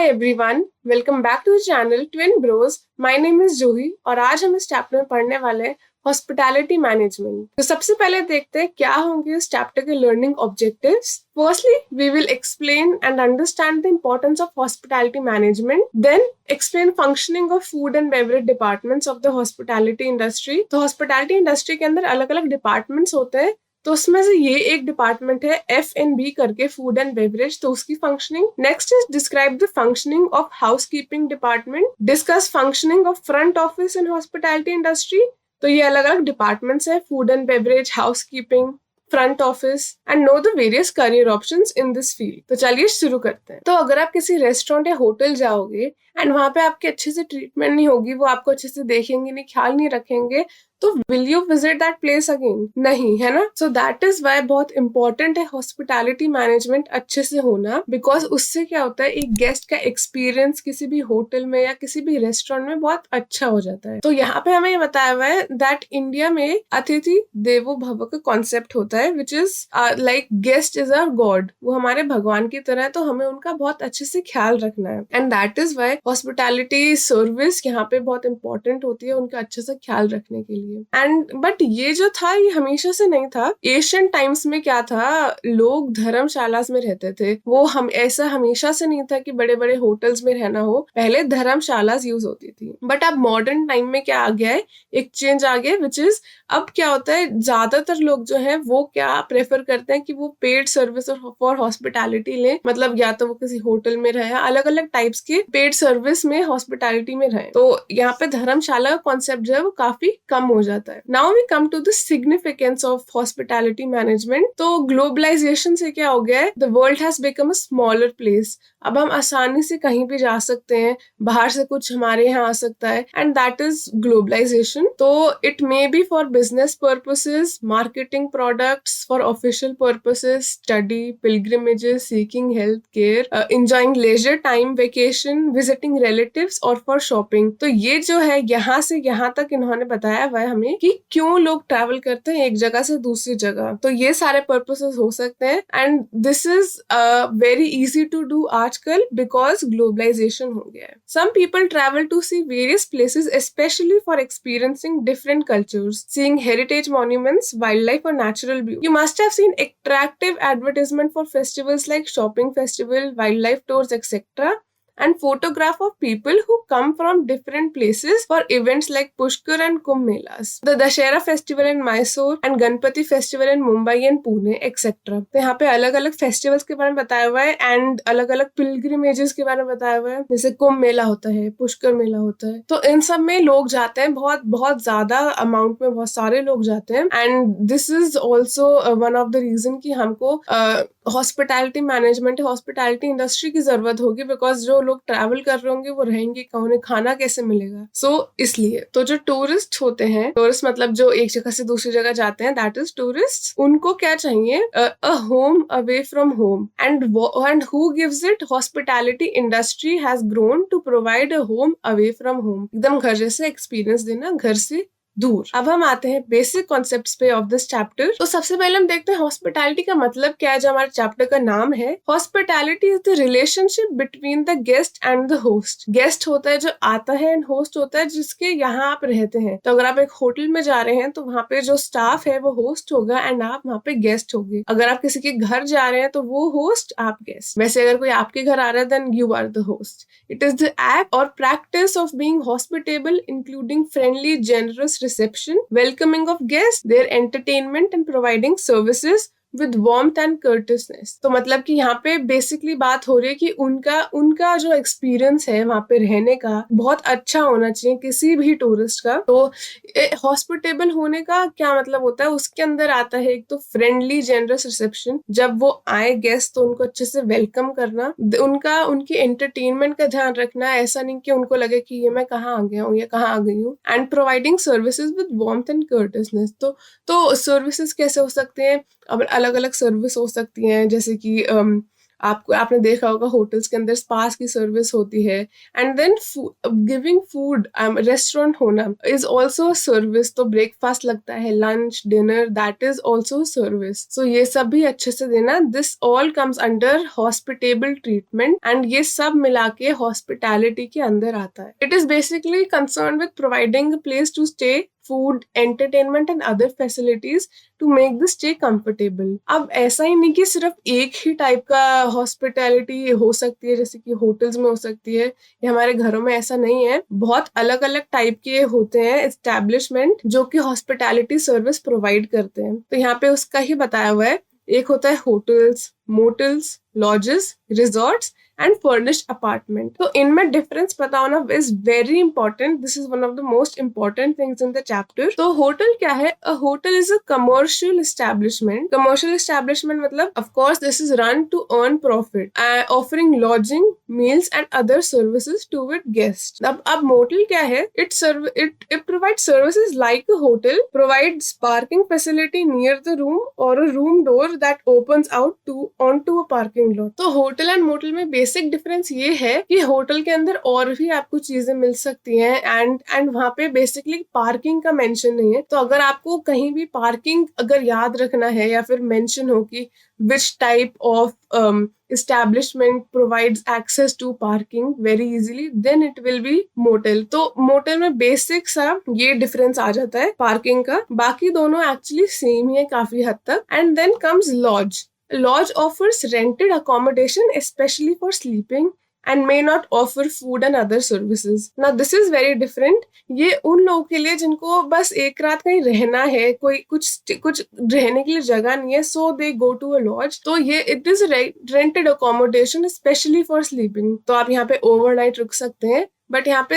Hi everyone, welcome back to the channel Twin Bros. My name is Juhi और आज हम इस chapter में पढ़ने वाले हैं हॉस्पिटैलिटी मैनेजमेंट। तो सबसे पहले देखते हैं क्या होंगे इस चैप्टर के learning objectives. Firstly, we will explain and understand the importance of hospitality management. Then, explain functioning of food and beverage departments of the hospitality industry. तो hospitality industry के अंदर अलग-अलग departments होते हैं, तो उसमें से ये एक डिपार्टमेंट है F&B करके, फूड एंड बेवरेज, तो उसकी functioning. Next is describe the functioning of house keeping department. Discuss functioning of front office in hospitality industry. तो ये अलग अलग डिपार्टमेंट्स है, food and beverage, house keeping, front office, and know the various career options in this field. तो चलिए शुरू करते हैं। तो अगर आप किसी रेस्टोरेंट या होटल जाओगे एंड वहां पे आपकी अच्छे से ट्रीटमेंट नहीं होगी, वो आपको अच्छे से देखेंगे नहीं, ख्याल नहीं रखेंगे, तो will you visit that place again? नहीं, है ना। सो दैट इज वाई बहुत इंपॉर्टेंट है हॉस्पिटैलिटी मैनेजमेंट अच्छे से होना, बिकॉज उससे क्या होता है, एक गेस्ट का एक्सपीरियंस किसी भी होटल में या किसी भी रेस्टोरेंट में बहुत अच्छा हो जाता है। तो यहाँ पे हमें बताया हुआ है दैट इंडिया में अतिथि देवो भव का कॉन्सेप्ट होता है, which is like guest is a God. वो हमारे भगवान की तरह है, तो हमें उनका बहुत अच्छे से ख्याल रखना है। And that is why hospitality service यहाँ पे बहुत इंपॉर्टेंट होती है उनका अच्छे से ख्याल रखने के लिए। एंड बट ये जो था, ये हमेशा से नहीं था। एशियन टाइम्स में क्या था, लोग धर्मशाला में रहते थे। वो हम ऐसा हमेशा से नहीं था कि बड़े बड़े होटल्स में रहना हो, पहले धर्मशाला यूज होती थी। बट अब मॉडर्न टाइम में क्या आ गया है, एक चेंज आ गया, विच इज अब क्या होता है, ज्यादातर लोग जो है वो क्या प्रेफर करते हैं कि वो पेड सर्विस फॉर हॉस्पिटैलिटी लें। मतलब या तो वो किसी होटल में रहे, अलग अलग टाइप्स के पेड सर्विस में हॉस्पिटैलिटी में रहे। तो यहाँ पे धर्मशाला का कॉन्सेप्ट जो है वो काफी कम हो जाता है। Now we come to the significance of hospitality management. तो ग्लोबलाइजेशन से क्या हो गया है, the world has become a smaller place. अब हम आसानी से कहीं भी जा सकते हैं, बाहर से कुछ हमारे यहाँ आ सकता है, एंड दैट इज ग्लोबलाइजेशन। तो it may be for business purposes, marketing products, for official purposes, study, pilgrimages, seeking health care, enjoying leisure time, vacation, visiting relatives, और फॉर शॉपिंग। तो ये जो है यहाँ से यहाँ तक इन्होंने बताया हुआ है हमें कि क्यों लोग ट्रैवल करते हैं एक जगह से दूसरी जगह। तो ये सारे पर्पसेस हो सकते हैं, and this is very easy to do आजकल बिकॉज ग्लोबलाइजेशन हो गया है। Some people travel to see various places specially for experiencing different cultures, seeing heritage monuments, wild life और natural beauty. You must have seen attractive advertisement for festivals like shopping festival, wildlife tours, etc., and photograph of people who come from different places for events like Pushkar and Kumbh Melas, the Dashera festival in Mysore and Ganpati festival in Mumbai and Pune, etc. तो यहाँ पे अलग अलग festivals के बारे में बताया हुआ है एंड अलग अलग पिलग्रिमेजेस के बारे में बताया हुआ है, जैसे कुंभ मेला होता है, पुष्कर मेला होता है। तो इन सब में लोग जाते हैं, बहुत बहुत ज्यादा अमाउंट में बहुत सारे लोग जाते हैं, and this is also one of the reason कि हमको हॉस्पिटैलिटी मैनेजमेंट, हॉस्पिटैलिटी इंडस्ट्री की जरूरत होगी, बिकॉज जो लोग ट्रैवल कर रहे होंगे वो रहेंगे कहाँ, उन्हें खाना कैसे मिलेगा। सो इसलिए तो जो टूरिस्ट होते हैं, टूरिस्ट मतलब जो एक जगह से दूसरी जगह जाते हैं, दैट इज टूरिस्ट, उनको क्या चाहिए, a home away from home, and who gives it? Hospitality industry has grown to provide a home away from home, एकदम घर जैसे एक्सपीरियंस देना, घर से दूर। अब हम आते हैं बेसिक कॉन्सेप्ट्स पे ऑफ दिस चैप्टर। तो सबसे पहले हम देखते हैं हॉस्पिटैलिटी का मतलब क्या है, जो हमारे चैप्टर का नाम है। Hospitality is the relationship between the guest and the host. Guest होता है जो आता है, एंड होस्ट होता है जिसके यहाँ आप रहते हैं। तो अगर आप एक होटल में जा रहे हैं तो वहाँ पे जो स्टाफ है वो होस्ट होगा, एंड आप वहाँ पे गेस्ट होगे। अगर आप किसी के घर जा रहे हैं तो वो होस्ट, आप गेस्ट। वैसे अगर कोई आपके घर आ रहा है then you are the host. It is the act or practice of being hospitable, including friendly, generous reception, welcoming of guests, their entertainment and providing services with warmth and courteousness। तो मतलब कि यहाँ पे बेसिकली बात हो रही है कि उनका जो एक्सपीरियंस है वहाँ पे रहने का बहुत अच्छा होना चाहिए किसी भी टूरिस्ट का। तो हॉस्पिटेबल होने का क्या मतलब होता है, उसके अंदर आता है एक तो फ्रेंडली जेनरस रिसेप्शन, जब वो आए गेस्ट तो उनको अच्छे से वेलकम करना, उनकी एंटरटेनमेंट का ध्यान रखना, ऐसा नहीं कि उनको लगे कि ये मैं कहाँ आ गया हूँ या कहाँ आ गई हूँ, and providing services with warmth and courteousness. तो सर्विसेज कैसे हो सकते हैं, अब अलग अलग सर्विस हो सकती हैं, जैसे कि आपने देखा होगा होटल्स के अंदर स्पास की सर्विस होती है. And then giving food, restaurant होना इज ऑल्सो सर्विस. तो ब्रेकफास्ट लगता है, lunch, dinner, that is also service. So ये सब भी अच्छे से देना. This all comes under hospitable treatment and ये सब मिला के हॉस्पिटैलिटी के अंदर आता है. It is basically concern with providing place to stay, food, entertainment and other facilities to make the stay comfortable. अब ऐसा ही नहीं कि सिर्फ एक ही टाइप का हॉस्पिटैलिटी हो सकती है, जैसे कि होटल्स में हो सकती है या हमारे घरों में. ऐसा नहीं है. बहुत अलग अलग टाइप के होते हैं एस्टैब्लिशमेंट जो कि हॉस्पिटैलिटी सर्विस प्रोवाइड करते हैं. तो यहाँ पे उसका ही बताया हुआ है. एक होता है hotels, motels, lodges, resorts and furnished apartment. तो इनमें डिफरेंस पता होना is very important. This is one of the most important things in the chapter. तो होटल क्या है? A hotel is a commercial establishment. Commercial establishment मतलब of course this is run to earn profit, offering lodging, meals and other services to it guest. अब motel क्या है? It provide services like a hotel, provides parking facility near the room or a room door that opens out to onto a parking lot. तो hotel and motel में basic difference ये है कि hotel के अंदर और भी आपको चीजें मिल सकती हैं एंड वहां पे बेसिकली पार्किंग का मेंशन नहीं है. तो अगर आपको कहीं भी पार्किंग अगर याद रखना है या फिर मेंशन हो कि which type of establishment provides access to parking very easily, then it will be motel. तो मोटेल में बेसिक सा ये डिफरेंस आ जाता है पार्किंग का. बाकी दोनों एक्चुअली सेम ही है काफी हद तक. And then comes lodge. Lodge offers rented accommodation especially for sleeping and may not offer food and other services. Now this is very different. ये उन लोगों के लिए जिनको बस एक रात कहीं रहना है, कोई कुछ रहने के लिए जगह नहीं है, so they go to a lodge. तो ये it is rented accommodation especially for sleeping. तो आप यहाँ पे overnight रुक सकते हैं. बट यहाँ पे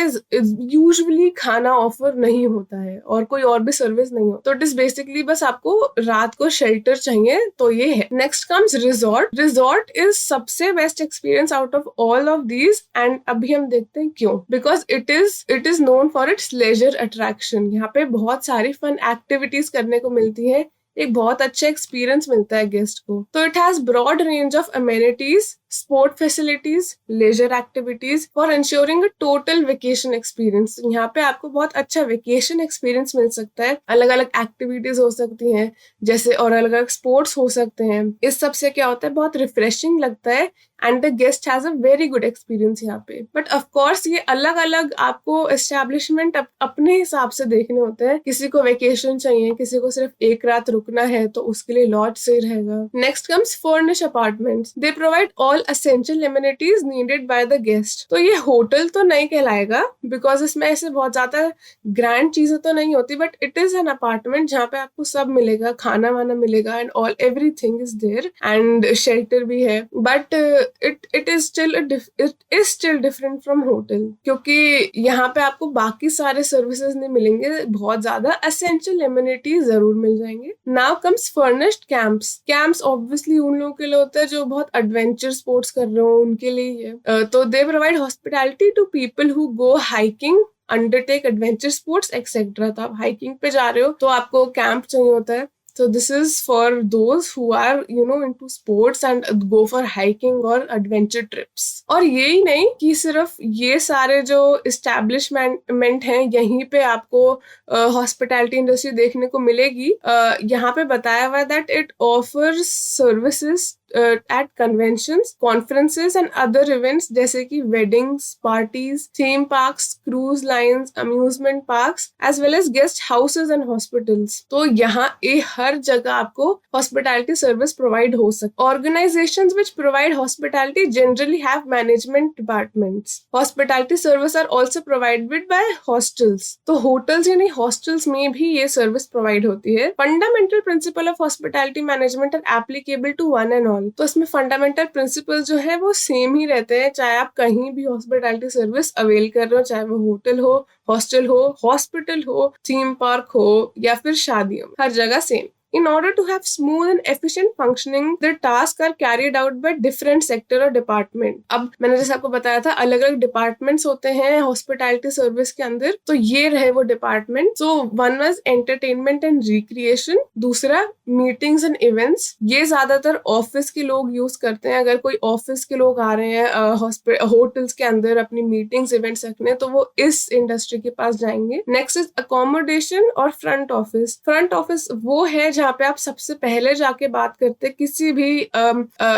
यूजुअली खाना ऑफर नहीं होता है और कोई और भी सर्विस नहीं हो. तो इट इज बेसिकली बस आपको रात को शेल्टर चाहिए. तो ये है. Next comes resort. Resort is सबसे best experience out of all of these. And अभी हम देखते हैं क्यों. Because it is known for its leisure attraction. यहाँ पे बहुत सारी फन एक्टिविटीज करने को मिलती है. एक बहुत अच्छा एक्सपीरियंस मिलता है गेस्ट को. तो it has broad range of amenities, sport facilities, leisure activities for ensuring a total vacation experience. यहाँ पे आपको बहुत अच्छा वेकेशन एक्सपीरियंस मिल सकता है. अलग अलग एक्टिविटीज हो सकती हैं जैसे, और अलग अलग स्पोर्ट्स हो सकते हैं. इस सब से क्या होता है, बहुत रिफ्रेशिंग लगता है and the guest has a very good experience यहाँ पे. बट ऑफ कोर्स ये अलग अलग आपको एस्टैब्लिशमेंट अपने हिसाब से देखने होते हैं. किसी को वेकेशन चाहिए, किसी को सिर्फ एक रात रुकना है, तो उसके लिए लॉज सही रहेगा. Next comes furnish apartments. They provide all essential amenities needed by the guest. तो ये होटल तो नहीं कहलाएगा बिकॉज इसमें ऐसे बहुत ज्यादा ग्रैंड चीजें तो नहीं होती. But it is an apartment जहाँ पे आपको सब मिलेगा, खाना वाना मिलेगा and all everything is there and shelter भी है. But it is still different from hotel क्योंकि यहाँ पे आपको बाकी सारे सर्विसेज नहीं मिलेंगे. बहुत ज्यादा एसेंशियल एमिनिटीज जरूर मिल जाएंगे. Now comes furnished camps. Camps obviously उन लोगों के लिए होता है जो बहुत एडवेंचर स्पोर्ट्स कर रहे हो, उनके लिए है. तो they provide hospitality to people who go hiking, undertake adventure sports etcetera. तो आप हाइकिंग पे जा रहे हो तो आपको कैंप चाहिए होता है. So this is for those who are into sports and go for hiking or adventure trips. और यही नहीं कि सिर्फ ये सारे जो एस्टैब्लिशमेंट हैं यहीं पे आपको हॉस्पिटैलिटी इंडस्ट्री देखने को मिलेगी. यहाँ पे बताया हुआ है that it offers services at conventions, conferences and other events जैसे कि weddings, parties, theme parks, cruise lines, amusement parks as well as guest houses and hospitals. तो यहाँ हर जगह आपको hospitality service provide हो सकती. Organizations which provide hospitality generally have management departments. Hospitality service are also provided by hostels. तो hotels यानी hostels में भी ये service provide होती है. Fundamental principle of hospitality management are applicable to one and all. तो इसमें फंडामेंटल प्रिंसिपल जो है वो सेम ही रहते हैं चाहे आप कहीं भी हॉस्पिटैलिटी सर्विस अवेल कर रहे हो, चाहे वो होटल हो, हॉस्टल हो, हॉस्पिटल हो, थीम पार्क हो या फिर शादियों, हर जगह same. In order to have smooth and efficient functioning, the tasks are carried out by different sector और department. अब मैंने जैसे आपको बताया था अलग अलग डिपार्टमेंट्स होते हैं हॉस्पिटैलिटी सर्विस के अंदर, तो ये रहे वो department. So one was entertainment and recreation, दूसरा मीटिंग्स एंड इवेंट्स. ये ज्यादातर ऑफिस के लोग यूज करते हैं. अगर कोई ऑफिस के लोग आ रहे हैं होटल्स के अंदर अपनी मीटिंग्स इवेंट्स रखने, तो वो इस इंडस्ट्री के पास जाएंगे. नेक्स्ट इज अकोमोडेशन और फ्रंट ऑफिस. फ्रंट ऑफिस वो है जहाँ पे आप सबसे पहले जाके बात करते, किसी भी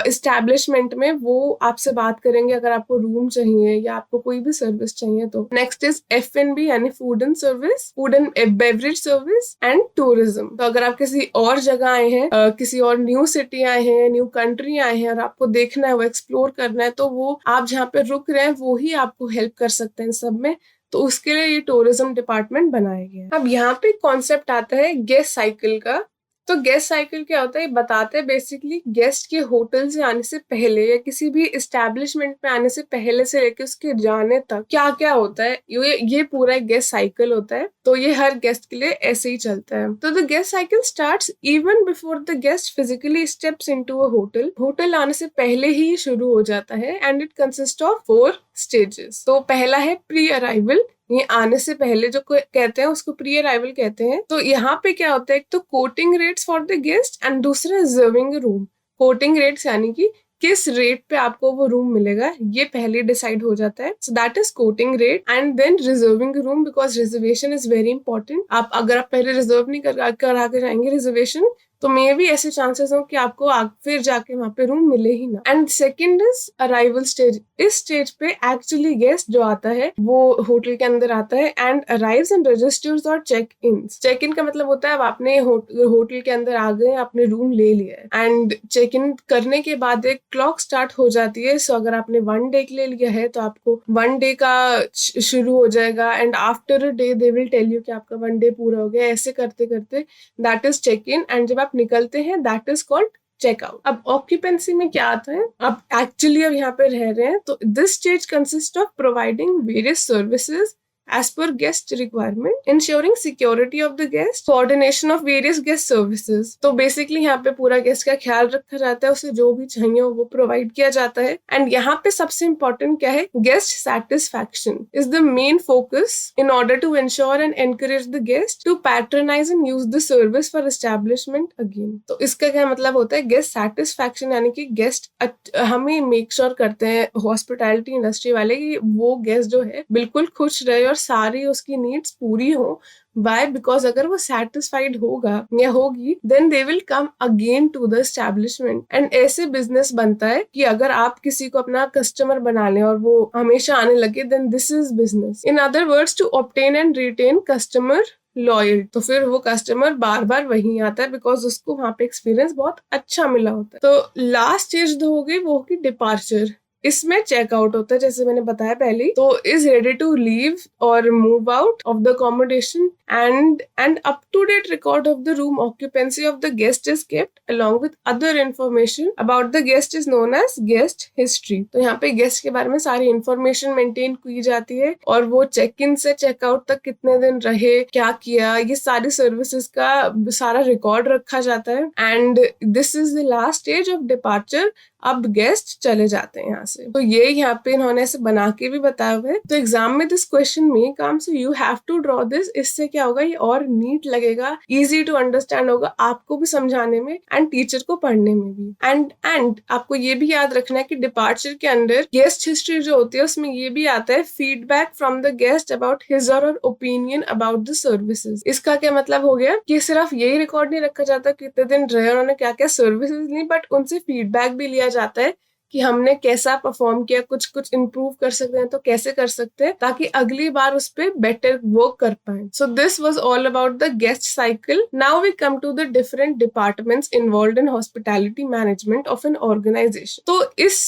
इस्टेब्लिशमेंट में वो आपसे बात करेंगे अगर आपको रूम चाहिए या आपको कोई भी सर्विस चाहिए तो. नेक्स्ट इज F&B यानी food and service, food and beverage service and tourism. तो अगर आप किसी और जगह आए हैं, किसी और न्यू सिटी आए हैं, न्यू कंट्री आए हैं और आपको देखना है, वो एक्सप्लोर करना है, तो वो आप जहाँ पे रुक रहे हैं वो ही आपको हेल्प कर सकते हैं सब में. तो उसके लिए ये टूरिज्म डिपार्टमेंट बनाया गया है. अब यहाँ पे कॉन्सेप्ट आता है गेस्ट साइकिल का. तो गेस्ट साइकिल क्या होता है, बताते हैं बेसिकली गेस्ट के होटल से आने से पहले या किसी भी एस्टेब्लिशमेंट में आने से पहले से लेकर उसके जाने तक क्या क्या होता है. ये पूरा एक गेस्ट साइकिल होता है. तो ये हर गेस्ट के लिए ऐसे ही चलता है. तो the guest cycle starts even before the guest physically steps into a hotel. Hotel आने से पहले ही शुरू हो जाता है and it consist of 4 stages. तो पहला है प्री अराइवल, ये आने से पहले जो कहते हैं उसको प्री अराइवल कहते हैं. तो यहाँ पे क्या होता है, एक तो coating rates for the guest and दूसरा रिजर्विंग रूम. कोटिंग रेट्स यानी कि किस रेट पे आपको वो रूम मिलेगा, ये पहले डिसाइड हो जाता है. So that is quoting rate. And then reserving room, because reservation is very important. अगर आप पहले रिजर्व नहीं करा के जाएंगे रिजर्वेशन, तो मे भी ऐसे चांसेस हो कि आपको फिर जाके वहां पे रूम मिले ही ना. And second is arrival stage. इस स्टेज पे एक्चुअली गेस्ट जो आता है वो होटल के अंदर आता है एंड अराइव्स एंड रजिस्टर्स और चेक इन. चेक इन का मतलब होता है अब आपने होटल के अंदर आ गए, आपने रूम ले लिया है एंड चेक इन करने के बाद एक क्लॉक स्टार्ट हो जाती है. सो अगर आपने 1 डे के लिए लिया है तो आपको 1 डे का शुरू हो जाएगा and after a day they will tell you कि आपका 1 डे पूरा हो गया. ऐसे करते करते that is check in. And जब आप निकलते हैं दैट इज कॉल्ड चेकआउट. अब ऑक्यूपेंसी में क्या आता है, अब एक्चुअली अब यहाँ पे रह रहे हैं, तो this stage consist of providing various services as per guest requirement, ensuring security of the guest, coordination of various guest services. तो बेसिकली यहाँ पे पूरा गेस्ट का ख्याल रखा जाता है, उसे जो भी चाहिए वो प्रोवाइड किया जाता है. एंड यहाँ पे सबसे इम्पोर्टेंट क्या है, guest satisfaction is the main focus in order to ensure and encourage the guest to patronise and use the service for establishment again. तो इसका क्या मतलब होता है, गेस्ट सेटिस्फैक्शन यानी कि गेस्ट हमें मेक श्योर करते हैं हॉस्पिटैलिटी इंडस्ट्री वाले कि वो गेस्ट जो है बिल्कुल खुश रहे और सारी उसकी नीड्स पूरी हो. Why? Because अगर वो satisfied होगा या होगी then they will come again to the establishment. And ऐसे बिजनेस बनता है कि अगर आप किसी को अपना कस्टमर बना लें और वो हमेशा आने लगे then this is business. In other words, to obtain and retain customer loyal. तो फिर वो कस्टमर बार बार वहीं आता है बिकॉज उसको वहां पे एक्सपीरियंस बहुत अच्छा मिला होता है. तो लास्ट स्टेज जो हो गई वो होगी डिपार्चर. इसमें चेकआउट होता है जैसे मैंने बताया पहले. तो इज रेडी टू लीव और move out of the accommodation and up to date record of the room occupancy of the guest is kept along with other information about the guest is known as guest history. तो यहाँ पे guest के बारे में सारी information maintain की जाती है और वो चेक इन से चेकआउट तक कितने दिन रहे, क्या किया, ये सारी सर्विसेज का सारा रिकॉर्ड रखा जाता है. And this is the last stage of departure. अब गेस्ट चले जाते हैं यहाँ से. तो ये यहाँ पे इन्होंने ऐसे बना के भी बताया हुआ है. तो एग्जाम में दिस क्वेश्चन में come, so you have to draw this. इससे क्या होगा, ये और नीट लगेगा, इजी टू अंडरस्टैंड होगा आपको भी समझाने में एंड टीचर को पढ़ने में भी. एंड आपको ये भी याद रखना है कि डिपार्चर के अंदर गेस्ट हिस्ट्री जो होती है उसमें ये भी आता है feedback from the guest about his और ओपिनियन अबाउट द सर्विसेज. इसका क्या मतलब हो गया कि सिर्फ यही रिकॉर्ड नहीं रखा जाता कितने दिन रहे उन्होंने क्या क्या सर्विसेज ली, बट उनसे फीडबैक भी लिया जाता है कि हमने कैसा परफॉर्म किया, कुछ इम्प्रूव कर सकते हैं तो कैसे कर सकते हैं ताकि अगली बार उस पर बेटर वर्क कर पाए. So this was all about the guest cycle. Now we come to the different departments involved in hospitality management of an organization. तो इस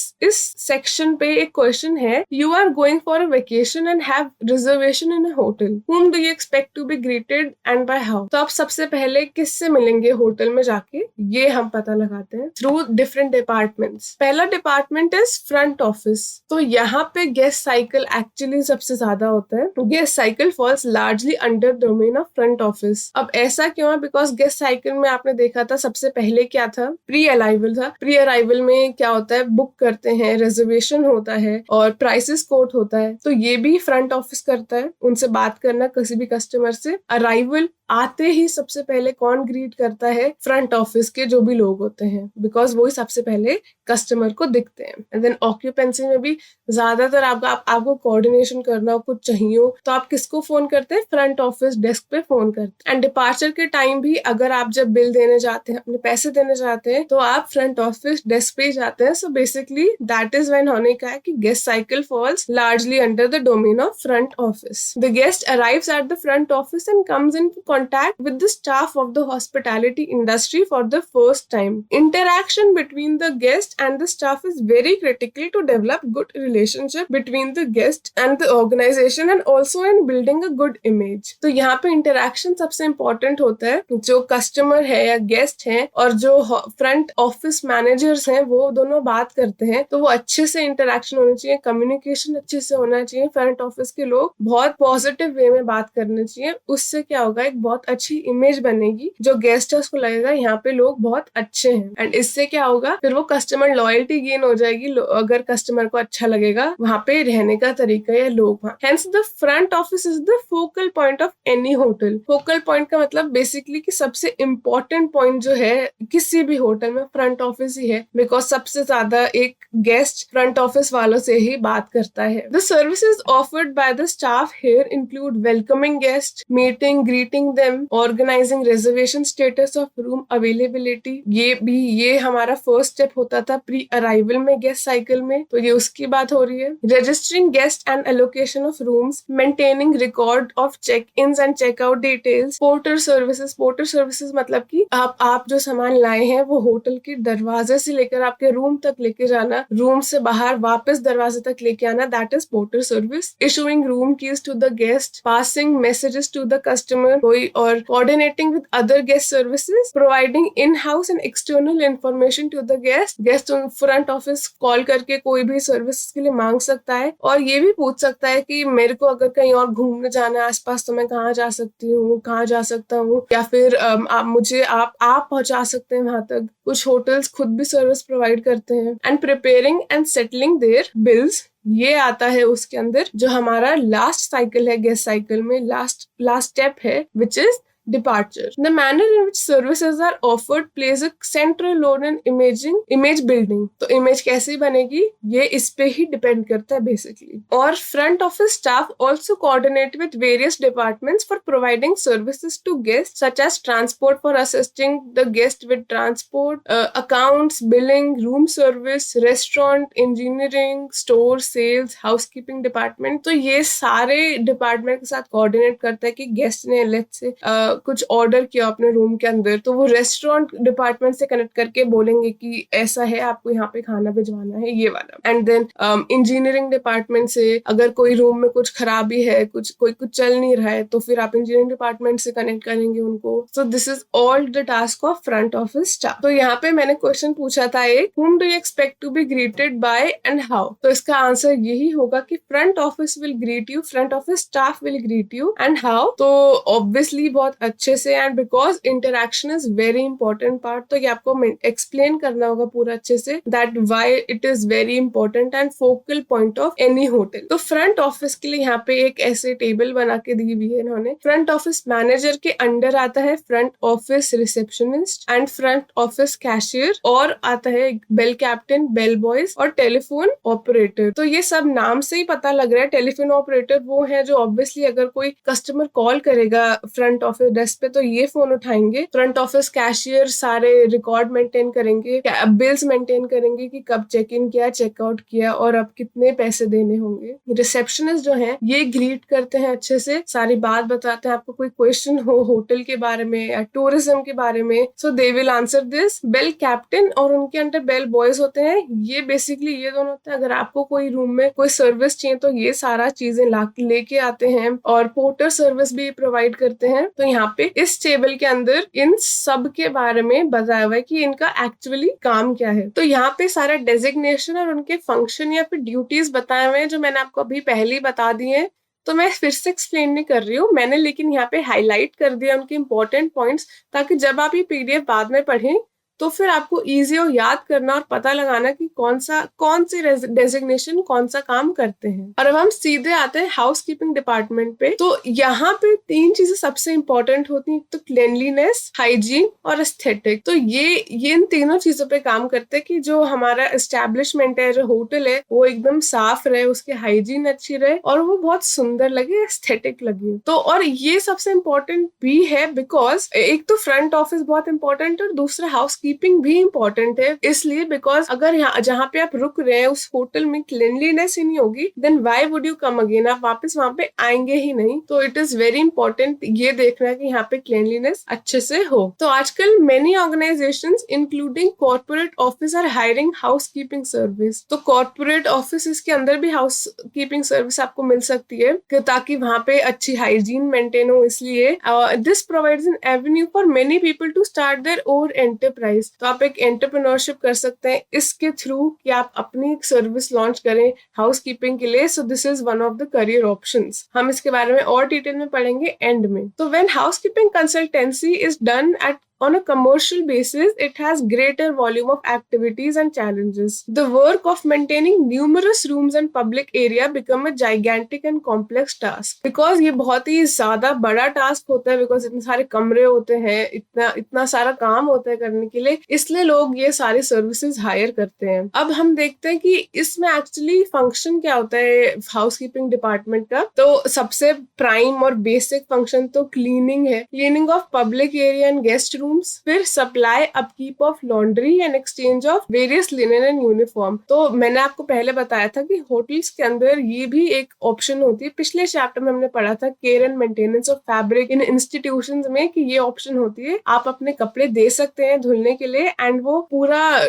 सेक्शन पे एक क्वेश्चन है, you are going for a vacation and have reservation in a hotel. whom do you expect to be greeted and by how? तो आप सबसे पहले किससे मिलेंगे होटल में जाके, ये हम पता लगाते हैं थ्रू डिफरेंट डिपार्टमेंट्स. पहला डिपार्टमेंट इज फ्रंट ऑफिस। तो यहाँ पे गेस्ट साइकिल एक्चुअली सबसे ज्यादा होता है। Guest cycle falls largely under domain of front office. अब ऐसा क्यों है? बिकॉज गेस्ट साइकिल में आपने देखा था सबसे पहले क्या था, प्री अराइवल था। प्री अराइवल में क्या होता है, बुक करते हैं, रिजर्वेशन होता है और प्राइसेस कोट होता है। तो ये भी फ्रंट ऑफिस करता है, उनसे बात करना किसी भी कस्टमर से। अराइवल आते ही सबसे पहले कौन ग्रीट करता है? फ्रंट ऑफिस के जो भी लोग होते हैं, बिकॉज वही सबसे पहले कस्टमर को दिखते हैं। एंड देन ऑक्यूपेंसी में भी ज्यादातर आपको कोऑर्डिनेशन करना हो, कुछ चाहिए हो, तो आप किसको फोन करते हैं? फ्रंट ऑफिस डेस्क पे फोन करते हैं। एंड डिपार्चर के टाइम भी अगर आप जब बिल देने जाते हैं, अपने पैसे देने जाते हैं, तो आप फ्रंट ऑफिस डेस्क पे ही जाते हैं। So basically that is when होने का है कि guest cycle falls largely under the domain of front office. The guest arrives at the front office and comes in contact with the staff of the hospitality industry for the first time. Interaction between the guest and the staff is very critical to develop good relationship between the guest and the organization and also in building a good image. तो यहाँ पे interaction सबसे important होता है। जो customer है या guest है और जो front office managers हैं, वो दोनों बात करते हैं, तो वो अच्छे से interaction होनी चाहिए, communication अच्छे से होना चाहिए। front office के लोग बहुत positive way में बात करने चाहिए। उससे क्या होगा, एक बहुत अच्छी इमेज बनेगी। जो गेस्ट है उसको लगेगा यहाँ पे लोग बहुत अच्छे हैं। एंड इससे क्या होगा, फिर वो कस्टमर लॉयल्टी गेन हो जाएगी। अगर कस्टमर को अच्छा लगेगा वहां पे रहने का तरीका या लोग वहाँ। Hence the front office is the focal point of any hotel. Focal point का मतलब बेसिकली कि सबसे इम्पोर्टेंट पॉइंट जो है किसी भी होटल में फ्रंट ऑफिस ही है, बिकॉज सबसे ज्यादा एक गेस्ट फ्रंट ऑफिस वालों से ही बात करता है। The services offered by the staff here include welcoming guest, meeting, greeting them, organizing reservation status of room availability। ये हमारा फर्स्ट स्टेप होता था प्री अराइवल में गेस्ट साइकिल में, तो ये उसकी बात हो रही है। Registering guest and allocation of rooms, maintaining record of check in and checkout details, porter services. Porter services मतलब कि आप जो सामान लाए हैं वो होटल के दरवाजे से लेकर आपके रूम तक लेके जाना, रूम से बाहर वापस दरवाजे तक लेके आना, that is porter service. Issuing room keys to the guest, passing messages to the customer और coordinating with other guest services, providing in-house and external information to the guest। Guest front office call करके कोई भी service के लिए मांग सकता है और ये भी पूछ सकता है कि मेरे को अगर कहीं और घूमने जाना है आसपास तो मैं कहाँ जा सकती हूँ, कहाँ जा सकता हूँ, या फिर आप पहुंचा सकते हैं वहां तक। कुछ होटल्स खुद भी सर्विस प्रोवाइड करते हैं। And preparing and settling their bills, ये आता है उसके अंदर। जो हमारा लास्ट साइकिल है गेस्ट साइकिल में, लास्ट स्टेप है, which is departure। The manner in which services are offered plays a central role in image building। तो इमेज कैसी बनेगी ये इस पे ही डिपेंड करता है बेसिकली। और front office staff also coordinate with various departments for providing services to guests such as transport for assisting the guest with transport, accounts, billing, room service, restaurant, engineering, store, sales, housekeeping department। तो ये सारे department के साथ coordinate करता है कि guest ने let's say कुछ ऑर्डर किया अपने रूम के अंदर, तो वो रेस्टोरेंट डिपार्टमेंट से कनेक्ट करके बोलेंगे कि ऐसा है, आपको यहाँ पे खाना भिजवाना है, ये वाला। एंड देन इंजीनियरिंग डिपार्टमेंट से अगर कोई रूम में कुछ खराबी है, कुछ चल नहीं रहा है, तो फिर आप इंजीनियरिंग डिपार्टमेंट से कनेक्ट करेंगे उनको। सो this is all the task of front office staff. तो यहाँ पे मैंने क्वेश्चन पूछा था एक, whom do you expect to be greeted by and how? तो इसका आंसर यही होगा कि front office will greet you, front office staff will greet you. And how? तो ऑब्वियसली बहुत अच्छे से, and because interaction is very important part, तो ये आपको एक्सप्लेन करना होगा पूरा अच्छे say that why it is very important and focal point of any hotel. तो फ्रंट ऑफिस के लिए यहाँ पे एक ऐसे टेबल बना के दी हुई है इन्होंने। फ्रंट ऑफिस मैनेजर के अंडर आता है front office receptionist and front office cashier, और आता है बेल कैप्टन, बेल बॉयज और टेलीफोन ऑपरेटर। तो ये सब नाम से ही पता लग रहा है। टेलीफोन ऑपरेटर वो है जो ऑब्वियसली अगर कोई कस्टमर कॉल करेगा फ्रंट ऑफिस डेस्क पे तो ये फोन उठाएंगे। फ्रंट ऑफिस कैशियर सारे रिकॉर्ड मेंटेन करेंगे, बिल्स मेंटेन करेंगे कि कब चेक इन किया, चेकआउट किया और अब कितने पैसे देने होंगे। रिसेप्शनिस्ट जो है ये ग्रीट करते हैं अच्छे से, सारी बात बताते हैं। आपको कोई क्वेश्चन हो होटल के बारे में या टूरिज्म के बारे में, so they will answer this. Bell captain और उनके अंडर बेल बॉयज होते हैं, ये बेसिकली ये दोनों होते हैं। अगर आपको कोई रूम में कोई सर्विस चाहिए तो ये सारा चीजें लेके आते हैं, और पोर्टर सर्विस भी प्रोवाइड करते हैं। तो यहाँ यहाँ पे इस टेबल के अंदर इन सब के बारे में बताया हुआ है कि इनका एक्चुअली काम क्या है। तो यहाँ पे सारा डेजिग्नेशन और उनके फंक्शन या फिर ड्यूटीज बताए हुए हैं, जो मैंने आपको अभी पहले ही बता दिए हैं, तो मैं फिर से एक्सप्लेन नहीं कर रही हूँ मैंने, लेकिन यहाँ पे हाईलाइट कर दिया उनके इंपॉर्टेंट पॉइंट्स, ताकि जब आप ये पीडीएफ बाद में पढ़ें तो फिर आपको इजी हो याद करना और पता लगाना कि कौन सी डेजिग्नेशन कौन सा काम करते हैं। और अब हम सीधे आते हैं हाउसकीपिंग डिपार्टमेंट पे। तो यहाँ पे 3 चीजें सबसे इंपॉर्टेंट होती हैं, तो क्लेनलीनेस, हाइजीन और एस्थेटिक। तो ये इन तीनों चीजों पे काम करते हैं कि जो हमारा एस्टेब्लिशमेंट है, जो होटल है, वो एकदम साफ रहे, उसकी हाइजीन अच्छी रहे और वो बहुत सुंदर लगे, एस्थेटिक लगे। तो और ये सबसे इम्पोर्टेंट भी है बिकॉज एक तो फ्रंट ऑफिस बहुत इंपॉर्टेंट है और दूसरा हाउस कीपिंग भी इम्पोर्टेंट है, इसलिए बिकॉज अगर यहाँ जहाँ पे आप रुक रहे हैं उस होटल में क्लीनलीनेस ही नहीं होगी, then why would you come again, आप वापस वहां पे आएंगे ही नहीं। तो इट इज वेरी इंपॉर्टेंट ये देखना कि यहाँ पे क्लीनलीनेस अच्छे से हो। तो आजकल many organizations including corporate office are hiring housekeeping service. तो कॉर्पोरेट ऑफिस के अंदर भी हाउस कीपिंग सर्विस आपको मिल सकती है ताकि वहां पे अच्छी हाइजीन मेंटेन हो, इसलिए this provides an avenue for many people to start their own enterprise. तो आप एक एंटरप्रेन्योरशिप कर सकते हैं इसके थ्रू कि आप अपनी सर्विस लॉन्च करें हाउस कीपिंग के लिए। सो this is one of the career options. हम इसके बारे में और डिटेल में पढ़ेंगे एंड में। तो when house keeping consultancy is done at on a commercial basis, it has greater volume of activities and challenges. The work of maintaining numerous rooms and public area become a gigantic and complex task. Because ये बहुत ही ज्यादा बड़ा task होता है, because इतने सारे कमरे होते हैं, इतना सारा काम होता है करने के लिए, इसलिए लोग ये सारे सर्विसेज हायर करते हैं। अब हम देखते हैं कि इसमें एक्चुअली फंक्शन क्या होता है हाउस कीपिंग डिपार्टमेंट का। तो सबसे प्राइम और बेसिक फंक्शन तो क्लीनिंग है, cleaning of public area and guest room, फिर supply upkeep of laundry and exchange of various linen and uniform. तो मैंने आपको पहले बताया था कि होटल्स के अंदर ये भी एक ऑप्शन होती है, पिछले चैप्टर में हमने पढ़ा था care and maintenance of fabric in institutions में, कि ये ऑप्शन होती है आप अपने कपड़े दे सकते हैं धुलने के लिए एंड वो पूरा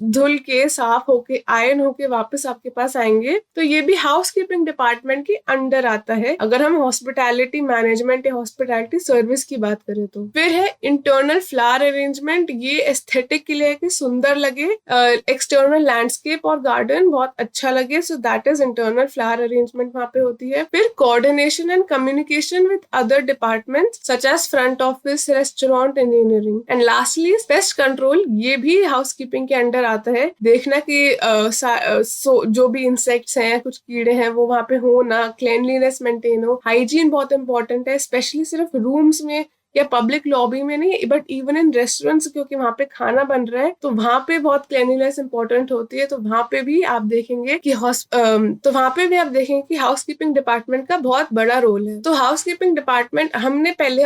धुल के साफ होके आयरन होके वापस आपके पास आएंगे। तो ये भी हाउस कीपिंग डिपार्टमेंट के अंडर आता है अगर हम हॉस्पिटैलिटी मैनेजमेंट या हॉस्पिटैलिटी सर्विस की बात करें तो। फिर है इंटरनल फ्लावर अरेंजमेंट, ये एस्थेटिक के लिए है कि सुंदर लगे, एक्सटर्नल लैंडस्केप और गार्डन बहुत अच्छा लगे, so that is internal flower arrangement वहां पे होती है। फिर coordination and communication with other departments such as front office, restaurant, engineering and lastly pest control, ये भी हाउसकीपिंग के अंडर आता है। देखना कि जो भी इंसेक्ट्स हैं, कुछ कीड़े हैं, वो वहां पे हो ना, क्लीनलीनेस मेंटेन हो, हाइजीन बहुत इंपॉर्टेंट है, स्पेशली सिर्फ रूम्स में या पब्लिक लॉबी में नहीं बट इवन इन रेस्टोरेंट्स, क्योंकि वहां पे खाना बन रहा है तो वहां पे बहुत क्लीनलीनेस इंपॉर्टेंट होती है। तो वहां पे भी आप देखेंगे कि हाउसकीपिंग डिपार्टमेंट का बहुत बड़ा रोल है। तो हाउसकीपिंग डिपार्टमेंट हम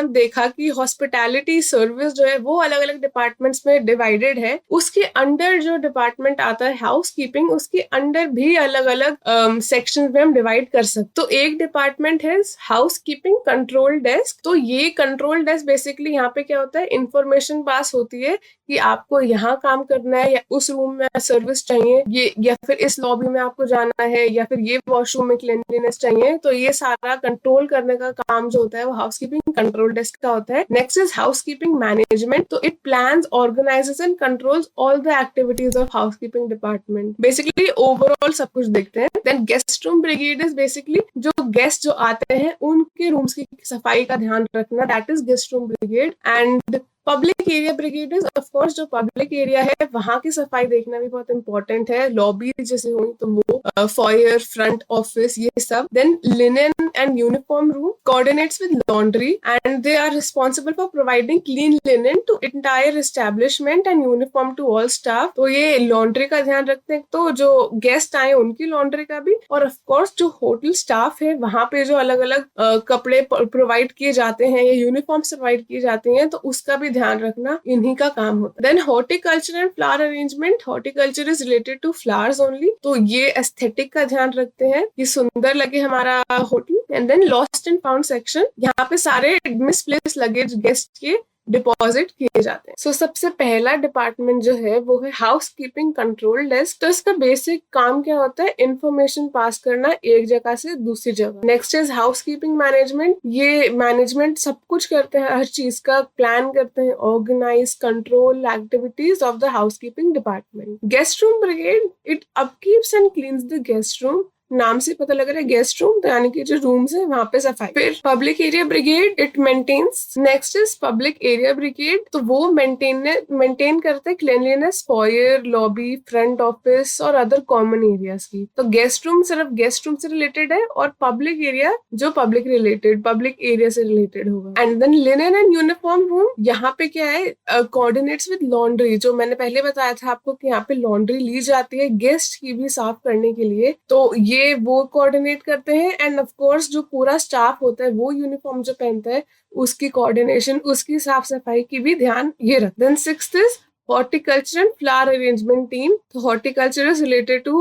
देखा कि हॉस्पिटैलिटी सर्विस जो है वो अलग अलग डिपार्टमेंट्स में डिवाइडेड है, उसके अंडर जो डिपार्टमेंट आता है हाउसकीपिंग, उसके अंडर भी अलग अलग सेक्शन में हम डिवाइड कर सकते। तो एक डिपार्टमेंट है हाउसकीपिंग कंट्रोल डेस्क। तो ये कंट्रोल डेस्क बेसिकली यहाँ पे क्या होता है, इंफॉर्मेशन पास होती है कि आपको यहाँ काम करना है या उस रूम में सर्विस चाहिए, ये या फिर इस लॉबी में आपको जाना है या फिर ये वॉशरूम में क्लीनलीनेस चाहिए। तो ये सारा कंट्रोल करने का काम जो होता है वो हाउसकीपिंग कंट्रोल डेस्क का होता है। Next is housekeeping management. तो it plans, organises and controls all the activities of housekeeping department. Basically overall सब कुछ देखते हैं। Then guest room brigade is basically जो गेस्ट जो आते हैं उनके रूम्स की सफाई का ध्यान रखना, that is guest room brigade. And public area brigade is of course जो पब्लिक एरिया है वहां की सफाई देखना भी बहुत इंपॉर्टेंट है, लॉबी जैसे हुई तो वो, फॉयर, फ्रंट ऑफिस, ये सब। Then linen and uniform room coordinates with laundry and they are responsible for providing clean linen to entire establishment and uniform to all staff. तो ये लॉन्ड्री का ध्यान रखते हैं, तो जो गेस्ट आए उनकी लॉन्ड्री का भी, और ऑफ कोर्स जो होटल स्टाफ है वहां पे जो अलग अलग कपड़े प्रोवाइड किए जाते हैं या यूनिफॉर्म्स प्रोवाइड किए जाते हैं तो उसका भी ध्यान रखना इन्हीं का काम होता है। Then horticulture and flower arrangement. Horticulture is related to flowers only, तो ये एस्थेटिक का ध्यान रखते हैं कि सुंदर लगे हमारा होटल। And then lost and found section, यहाँ पे सारे मिसप्लेस लगेज गेस्ट के डिपॉजिट किए जाते हैं। सो सबसे पहला डिपार्टमेंट जो है वो है हाउस कीपिंग कंट्रोल डेस्क। तो इसका बेसिक काम क्या होता है? इंफॉर्मेशन पास करना एक जगह से दूसरी जगह। Next is house keeping management. ये मैनेजमेंट सब कुछ करते हैं, हर चीज का प्लान करते हैं, organise control activities of the house keeping department. Guest room brigade, it upkeeps and cleans the guest room. नाम से पता लग रहा है गेस्ट रूम, तो यानी कि जो रूम्स है वहां पे सफाई। फिर public area brigade, it maintains. Next is public area brigade, तो वो मेंटेन करते हैं cleanliness, foyer, lobby, front office और अदर कॉमन एरियाज की। तो गेस्ट रूम सिर्फ गेस्ट रूम से रिलेटेड है, और पब्लिक एरिया जो पब्लिक एरिया से रिलेटेड होगा। And then linen and uniform room, यहाँ पे क्या है? Coordinates with laundry. जो मैंने पहले बताया था आपको कि यहाँ पे लॉन्ड्री ली जाती है गेस्ट की भी साफ करने के लिए, तो ये वो कोऑर्डिनेट करते हैं। एंड ऑफ कोर्स जो पूरा स्टाफ होता है वो यूनिफॉर्म जो पहनता है उसकी कोऑर्डिनेशन, उसकी साफ सफाई की भी ध्यान ये रखते हैं। Then sixth is horticulture and flower arrangement team। तो horticulture is related to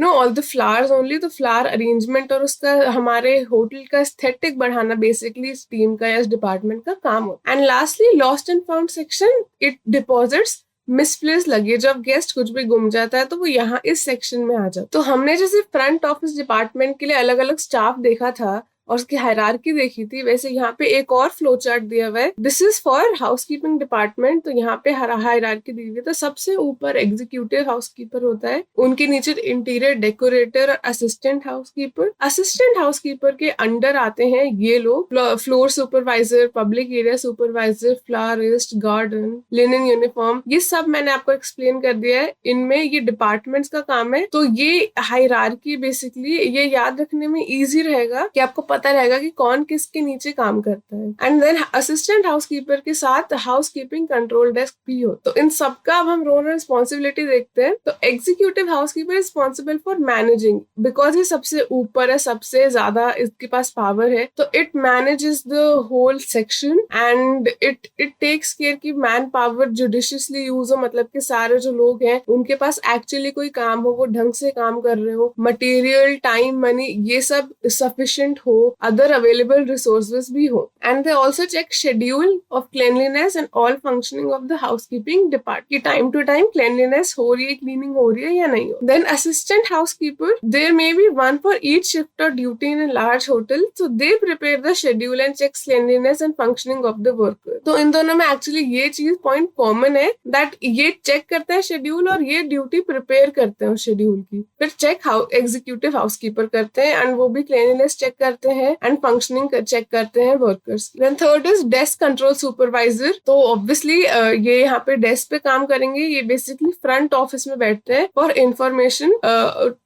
all the flowers only। तो flower arrangement और उसका हमारे होटल का aesthetic बढ़ाना बेसिकली इस टीम का या इस डिपार्टमेंट का काम होता है। And lastly lost and found section, it deposits misplace luggage. जब गेस्ट कुछ भी गुम जाता है तो वो यहाँ इस सेक्शन में आ जाता है। तो हमने जैसे फ्रंट ऑफिस डिपार्टमेंट के लिए अलग अलग स्टाफ देखा था और उसकी हायरार्की देखी थी, वैसे यहाँ पे एक और फ्लो चार्ट दिया हुआ है। This is for housekeeping department. तो यहाँ पे हायरार्की दी हुई है। तो सबसे ऊपर एग्जीक्यूटिव हाउसकीपर होता है, उनके नीचे इंटीरियर डेकोरेटर और असिस्टेंट हाउसकीपर। असिस्टेंट हाउसकीपर के अंडर आते हैं ये लोग, floor supervisor, public area supervisor, florist, garden, linen uniform. ये सब मैंने आपको एक्सप्लेन कर दिया है। इनमें ये डिपार्टमेंट्स का काम है। तो ये हायरार्की बेसिकली ये याद रखने में इजी रहेगा कि आपको पता रहेगा कि कौन किसके नीचे काम करता है। एंड देन असिस्टेंट हाउसकीपर के साथ हाउसकीपिंग कंट्रोल डेस्क भी हो। तो इन सबका अब हम रोल और रिस्पॉन्सिबिलिटी देखते हैं। तो executive housekeeper responsible for managing, because ये सबसे ऊपर है, सबसे ज्यादा इसके पास पावर है। तो it manages the whole section and it takes care की मैन पावर जुडिशियसली यूज हो, मतलब कि सारे जो लोग हैं उनके पास एक्चुअली कोई काम हो, वो ढंग से काम कर रहे हो, मटेरियल, टाइम, मनी ये सब सफिशिएंट हो, other available resources भी हो। And they also check schedule of cleanliness and all functioning of the housekeeping department कि time to time cleanliness हो रही है, cleaning हो रही है या नहीं हो। Then assistant housekeeper, there may be one for each shift or duty in a large hotel, so they prepare the schedule and checks cleanliness and functioning of the worker। तो इन दोनों में एक्चुअली ये चीज पॉइंट कॉमन है, that ये check करते हैं schedule और ये ड्यूटी प्रिपेयर करते हैं शेड्यूल की। फिर चेक एग्जीक्यूटिव हाउसकीपर करते हैं एंड वो भी क्लीनलीनेस चेक करते हैं एंड फंक्शनिंग चेक करते हैं workers. Then third is desk control supervisor. तो ऑब्वियसली ये यहाँ पे डेस्क पे काम करेंगे। ये बेसिकली फ्रंट ऑफिस में बैठते हैं for information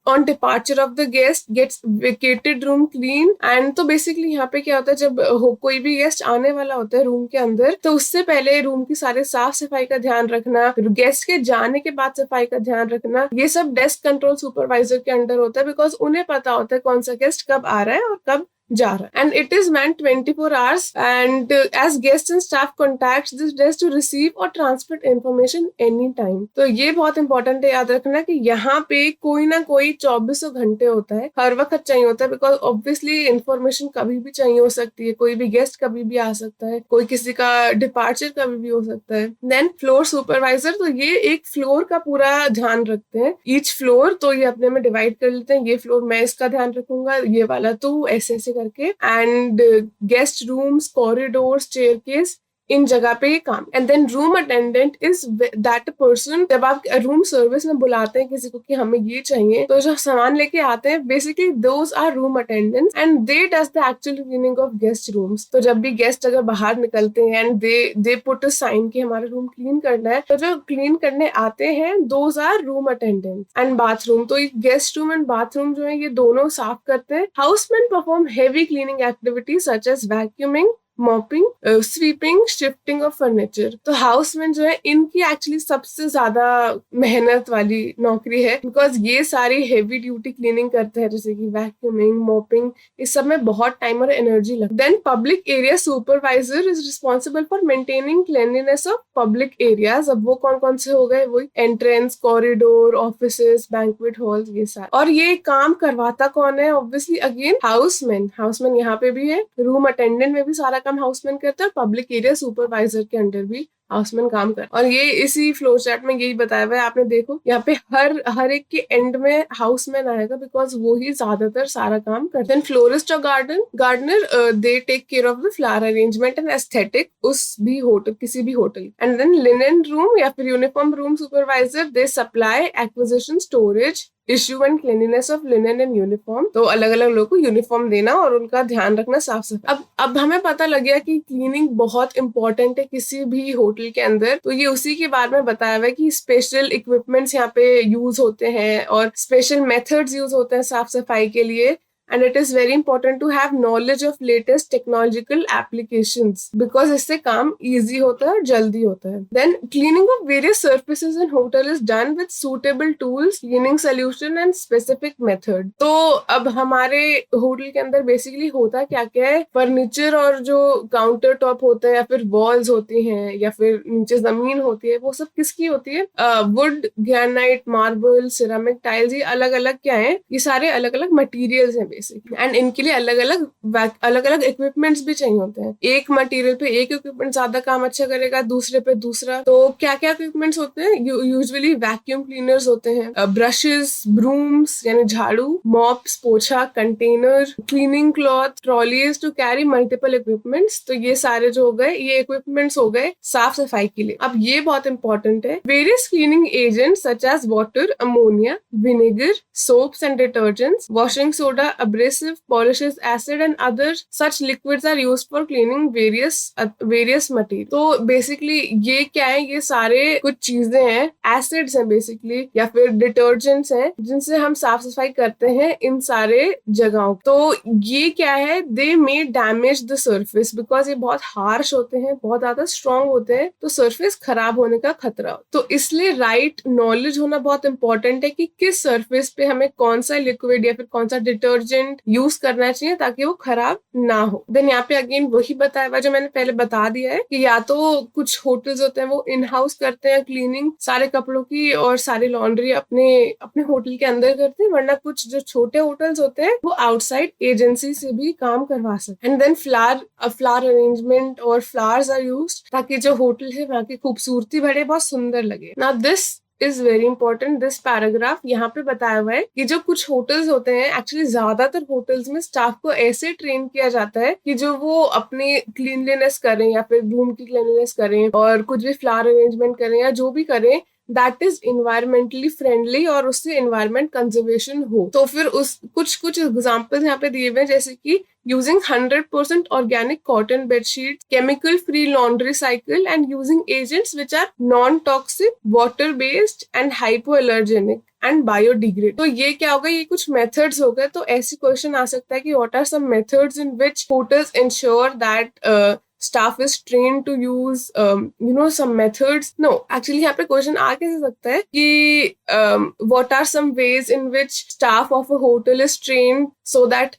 on departure of the guest, gets vacated room clean. And तो बेसिकली यहाँ पे क्या होता है, जब कोई भी गेस्ट आने वाला होता है रूम के अंदर, तो उससे पहले रूम की सारे साफ सफाई का ध्यान रखना, गेस्ट के जाने के बाद सफाई का ध्यान रखना, ये सब डेस्क कंट्रोल सुपरवाइजर के अंडर होता है, बिकॉज उन्हें पता होता है कौन सा गेस्ट कब आ रहा है और कब जा रहा है। And it is man 24 hours and as guests and staff contacts this desk to receive or transmit information anytime। तो ये बहुत इंपॉर्टेंट है याद रखना कि यहाँ पे कोई ना कोई 24 घंटे होता है, हर वक्त चाहिए होता है, बिकॉज ऑब्वियसली इंफॉर्मेशन कभी भी चाहिए हो सकती है, कोई भी गेस्ट कभी भी आ सकता है, कोई किसी का डिपार्चर कभी भी हो सकता है। देन फ्लोर सुपरवाइजर, तो ये एक फ्लोर का पूरा ध्यान रखते हैं, ईच फ्लोर। तो ये अपने में डिवाइड कर लेते हैं, ये फ्लोर मैं इसका ध्यान रखूंगा, ये वाला तू, ऐसे करके। And guest rooms, corridors, staircase, इन जगह पे ये काम। And then room attendant is that person, जब आप रूम सर्विस में बुलाते हैं किसी को कि हमें ये चाहिए, तो जो सामान लेके आते हैं basically those are room attendants and they does the actual cleaning of guest rooms. तो जब भी गेस्ट अगर बाहर निकलते हैं and they put a sign कि हमारा रूम क्लीन करना है, तो जो क्लीन करने आते हैं those are room attendants. And bathroom, तो गेस्ट रूम एंड बाथरूम जो है ये दोनों साफ करते हैं। Houseman perform heavy cleaning activities such as vacuuming, mopping, sweeping, shifting of furniture. तो हाउसमैन जो है इनकी एक्चुअली सबसे ज्यादा मेहनत वाली नौकरी है, बिकॉज ये सारी हेवी ड्यूटी क्लीनिंग करते हैं, जैसे कि वैक्यूमिंग, मॉपिंग, इस सब में बहुत टाइम और एनर्जी लगती है। Then public area supervisor is responsible for maintaining cleanliness of public areas. अब वो कौन कौन से हो गए, वही entrance, corridor, offices, banquet halls, ये सारे। और ये काम करवाता कौन है? Obviously again houseman. हाउसमैन यहाँ पे भी है, रूम अटेंडेंट में भी सारा काम हाउसमैन करता है, पब्लिक एरिया सुपरवाइजर के अंडर भी हाउसमैन काम कर। और ये इसी फ्लो चार्ट में यही बताया हुआ है, आपने देखो यहाँ पे हर एक के एंड में हाउसमैन आएगा, बिकॉज वो ही ज्यादातर सारा काम करते हैं। फ्लोरिस्ट और gardener they take care of the flower arrangement and aesthetic उस भी होटल, किसी भी hotel. And then linen room या फिर uniform room supervisor, they supply acquisition, storage, issue and cleanliness of linen and uniform. तो अलग अलग लोगों को यूनिफॉर्म देना और उनका ध्यान रखना, साफ सफाई। अब हमें पता लग गया कि क्लीनिंग बहुत इंपॉर्टेंट है किसी भी होटल के अंदर। तो ये उसी के बारे में बताया हुआ है कि स्पेशल इक्विपमेंट्स यहाँ पे यूज होते हैं और स्पेशल मेथड्स यूज होते हैं साफ सफाई के लिए। And it is very important to have knowledge of latest technological applications because इससे काम easy होता है और जल्दी होता है। Then cleaning of various surfaces in hotel is done with suitable tools, cleaning solution and specific method। तो अब हमारे होटल के अंदर बेसिकली होता क्या क्या है, फर्नीचर और जो काउंटर टॉप होता है या फिर वॉल्स होती हैं या फिर नीचे जमीन होती है, वो सब किसकी होती है? Would, granite, marble, ceramic, tiles, ये अलग अलग क्या है? ये सारे अलग अलग मटीरियल्स हैं एंड इनके लिए अलग अलग इक्विपमेंट्स भी चाहिए होते हैं। एक मटेरियल पे एक इक्विपमेंट ज्यादा काम अच्छा करेगा, दूसरे पे दूसरा। तो क्या क्या इक्विपमेंट्स होते हैं? यूजुअली वैक्यूम क्लीनर्स होते हैं, ब्रशेस, ब्रूम्स यानी झाड़ू, मॉप्स, पोछा, container, cleaning cloth, trolleys to carry multiple equipments. तो ये सारे जो हो गए, ये इक्विपमेंट्स हो गए साफ सफाई के लिए। अब ये बहुत इंपॉर्टेंट है, various cleaning agents such as water, ammonia, vinegar, soaps and detergents, washing soda, abrasive, polishes, acid and other such liquids are used for cleaning various material। तो बेसिकली ये क्या है? ये सारे कुछ चीजें हैं, एसिड्स हैं बेसिकली या फिर डिटर्जेंट्स हैं जिनसे हम साफ सफाई करते हैं इन सारे जगहों। तो ये क्या है? दे मे डैमेज द सर्फेस बिकॉज ये बहुत हार्श होते हैं, बहुत ज्यादा स्ट्रॉन्ग होते हैं, तो सर्फेस खराब होने का खतरा हो। तो इसलिए राइट नॉलेज होना बहुत इंपॉर्टेंट है कि किस सर्फेस पे हमें कौन सा लिक्विड या फिर कौन सा डिटर्जेंट यूज करना चाहिए ताकि वो खराब ना हो। देन यहाँ पे अगेन वही बताया हुआ जो मैंने पहले बता दिया है कि या तो कुछ होटल्स होते हैं वो इन हाउस करते हैं क्लीनिंग सारे कपड़ों की और सारी लॉन्ड्री अपने अपने होटल के अंदर करते हैं, वरना कुछ जो छोटे होटल्स होते हैं वो आउटसाइड एजेंसी से भी काम करवा सकते हैं। एंड देन फ्लावर अरेंजमेंट और फ्लावर्स आर यूज्ड ताकि जो होटल है वहाँ की खूबसूरती बढ़े, बहुत सुंदर लगे। Now this is very important, this paragraph यहाँ पे बताया हुआ है कि जो कुछ होटल्स होते हैं, एक्चुअली ज्यादातर होटल्स में स्टाफ को ऐसे ट्रेन किया जाता है कि जो वो अपनी क्लीनलीनेस करें या फिर रूम की क्लीनलीनेस करें और कुछ भी फ्लावर अरेंजमेंट करें या जो भी करें दैट इज इन्वायरमेंटली फ्रेंडली और उससे इन्वायरमेंट कंजर्वेशन हो। तो फिर उस कुछ एग्जाम्पल्स यहाँ पे दिए हुए हैं, जैसे कि using 100% organic cotton bed sheets, chemical free laundry cycle and using agents which are non-toxic, water based and hypoallergenic and biodegradable। तो ये क्या होगा? ये कुछ मेथड्स हो गए। तो ऐसी क्वेश्चन आ सकता है कि what are some methods in which hotels ensure that staff is trained to use some methods? No, actually यहाँ पे क्वेश्चन आ कैसे सकता है कि what are some ways in which staff of a hotel is trained so that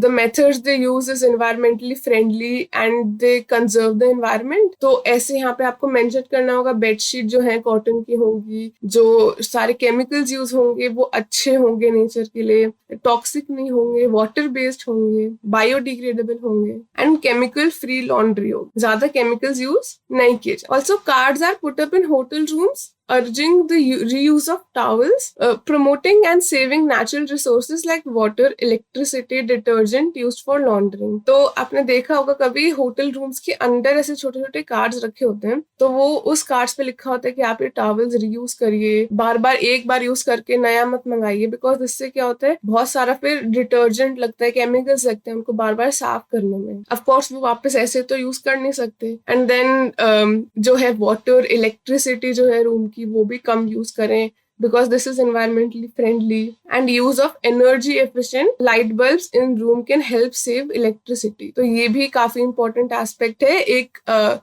the methods they use is environmentally friendly and they conserve the environment। तो ऐसे यहाँ पे आपको मेंशन करना होगा बेडशीट जो है कॉटन की होंगी, जो सारे केमिकल्स यूज होंगे वो अच्छे होंगे नेचर के लिए, टॉक्सिक नहीं होंगे, वाटर बेस्ड होंगे, बायोडिग्रेडेबल होंगे एंड केमिकल फ्री लॉन्ड्री होगी, ज्यादा केमिकल्स यूज नहीं किए जाए। Also cards are put up in hotel rooms urging the reuse of towels, promoting and saving natural resources like water, electricity, detergent used for laundering। तो आपने देखा होगा कभी होटल रूम्स के अंदर ऐसे छोटे छोटे कार्ड्स रखे होते हैं, तो वो उस कार्ड्स पे लिखा होता है कि आप ये टॉवल्स रीयूज करिए, बार बार एक बार यूज करके नया मत मंगाइए, बिकॉज इससे क्या होता है बहुत सारा फिर डिटर्जेंट लगता है, केमिकल्स लगते हैं उनको बार बार साफ करने में। ऑफकोर्स वो वापस ऐसे तो यूज कर नहीं सकते। एंड देन जो है वाटर, इलेक्ट्रिसिटी जो है रूम की वो भी कम यूज करें because this is environmentally friendly, and use of energy efficient light bulbs in room can help save electricity। तो ये भी काफी important aspect है एक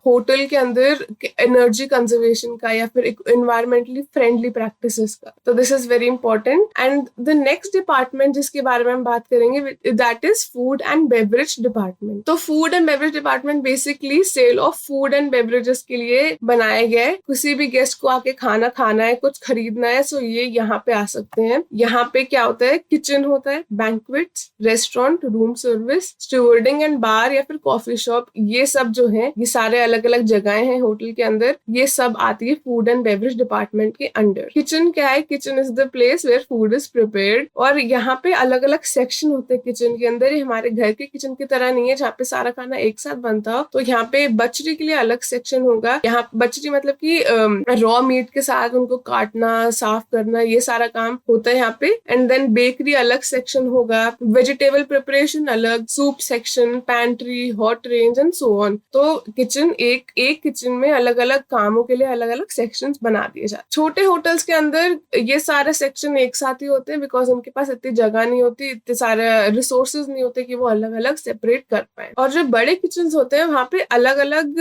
होटल के अंदर एनर्जी कंजर्वेशन का या फिर एक environmentally friendly practices का। तो this is very important। and the next department जिसके बारे में हम बात करेंगे that is food and beverage department। तो food and beverage department basically sale of food and beverages के लिए बनाया गया है। किसी भी गेस्ट को आके खाना खाना है, कुछ खरीदना है, सो ये यहाँ पे आ सकते हैं। यहाँ पे क्या होता है, किचन होता है, banquets, restaurant, room service, stewarding and bar या फिर कॉफी शॉप, ये सब जो है ये सारे अलग अलग जगहें हैं होटल के अंदर, ये सब आती है फूड एंड बेवरेज डिपार्टमेंट के अंडर। किचन क्या है, kitchen is the place where food is prepared, और यहाँ पे अलग अलग सेक्शन होते हैं किचन के अंदर। ये हमारे घर के किचन की तरह नहीं है जहाँ पे सारा खाना एक साथ बनता हो। तो यहाँ पे बचरी के लिए अलग सेक्शन होगा। यहाँ बचरी मतलब कि रॉ मीट के साथ उनको काटना, साफ करना, ये सारा काम होता है यहाँ पे। एंड देन बेकरी अलग सेक्शन होगा, वेजिटेबल प्रिपरेशन अलग, soup section, pantry, hot range and so on. तो किचन एक किचन में अलग अलग कामों के लिए अलग अलग सेक्शंस बना दिए जाते। छोटे होटल्स के अंदर ये सारे सेक्शन एक साथ ही होते हैं बिकॉज उनके पास इतनी जगह नहीं होती, इतने सारे रिसोर्सेज नहीं होते कि वो अलग अलग सेपरेट कर पाए। और जो बड़े किचन होते हैं वहां पे अलग अलग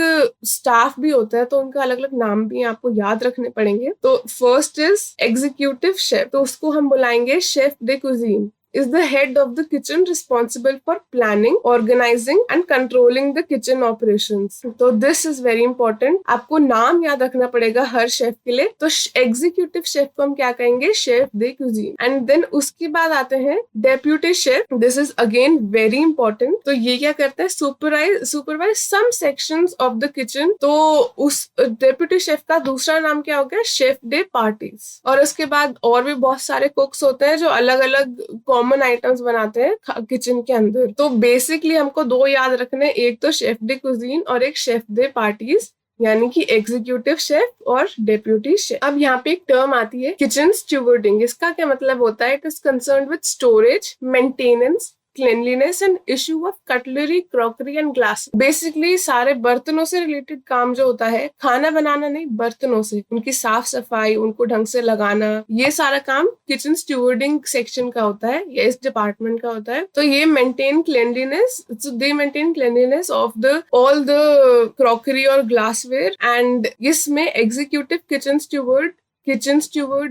स्टाफ भी होता है, तो उनका अलग अलग नाम भी आपको याद रखने पड़ेंगे। तो फर्स्ट इज एग्जीक्यूटिव शेफ, तो उसको हम बुलाएंगे chef de cuisine, is the head of the kitchen responsible for planning, organizing and controlling the kitchen operations. तो this is very important, आपको नाम याद रखना पड़ेगा हर शेफ के लिए। तो एग्जीक्यूटिव शेफ को हम क्या कहेंगे, chef de cuisine. And then उसके बाद आते हैं deputy chef, this is again very important. तो ये क्या करते हैं, supervise some sections of the kitchen. तो उस डेप्यूटी शेफ का दूसरा नाम क्या हो गया, शेफ डे पार्टीज। और उसके बाद और भी बहुत सारे कुक्स होते हैं जो अलग अलग कॉमन आइटम्स बनाते हैं किचन के अंदर। तो बेसिकली हमको दो याद रखने, एक तो शेफ डे कुजीन और एक शेफ डे पार्टीज, यानी कि एग्जीक्यूटिव शेफ और डेप्यूटी शेफ। अब यहाँ पे एक टर्म आती है किचन स्टूवर्डिंग। इसका क्या मतलब होता है, it is concerned with storage, maintenance, cleanliness and issue of cutlery, crockery and glass. Basically सारे बर्तनों से रिलेटेड काम जो होता है, खाना बनाना नहीं, बर्तनों से उनकी साफ सफाई, उनको ढंग से लगाना, ये सारा काम किचन स्टूवर्डिंग सेक्शन का होता है या इस डिपार्टमेंट का होता है। तो ये maintain cleanliness, so they maintain cleanliness of the all the crockery और ग्लासवेयर। एंड इसमें executive kitchen steward,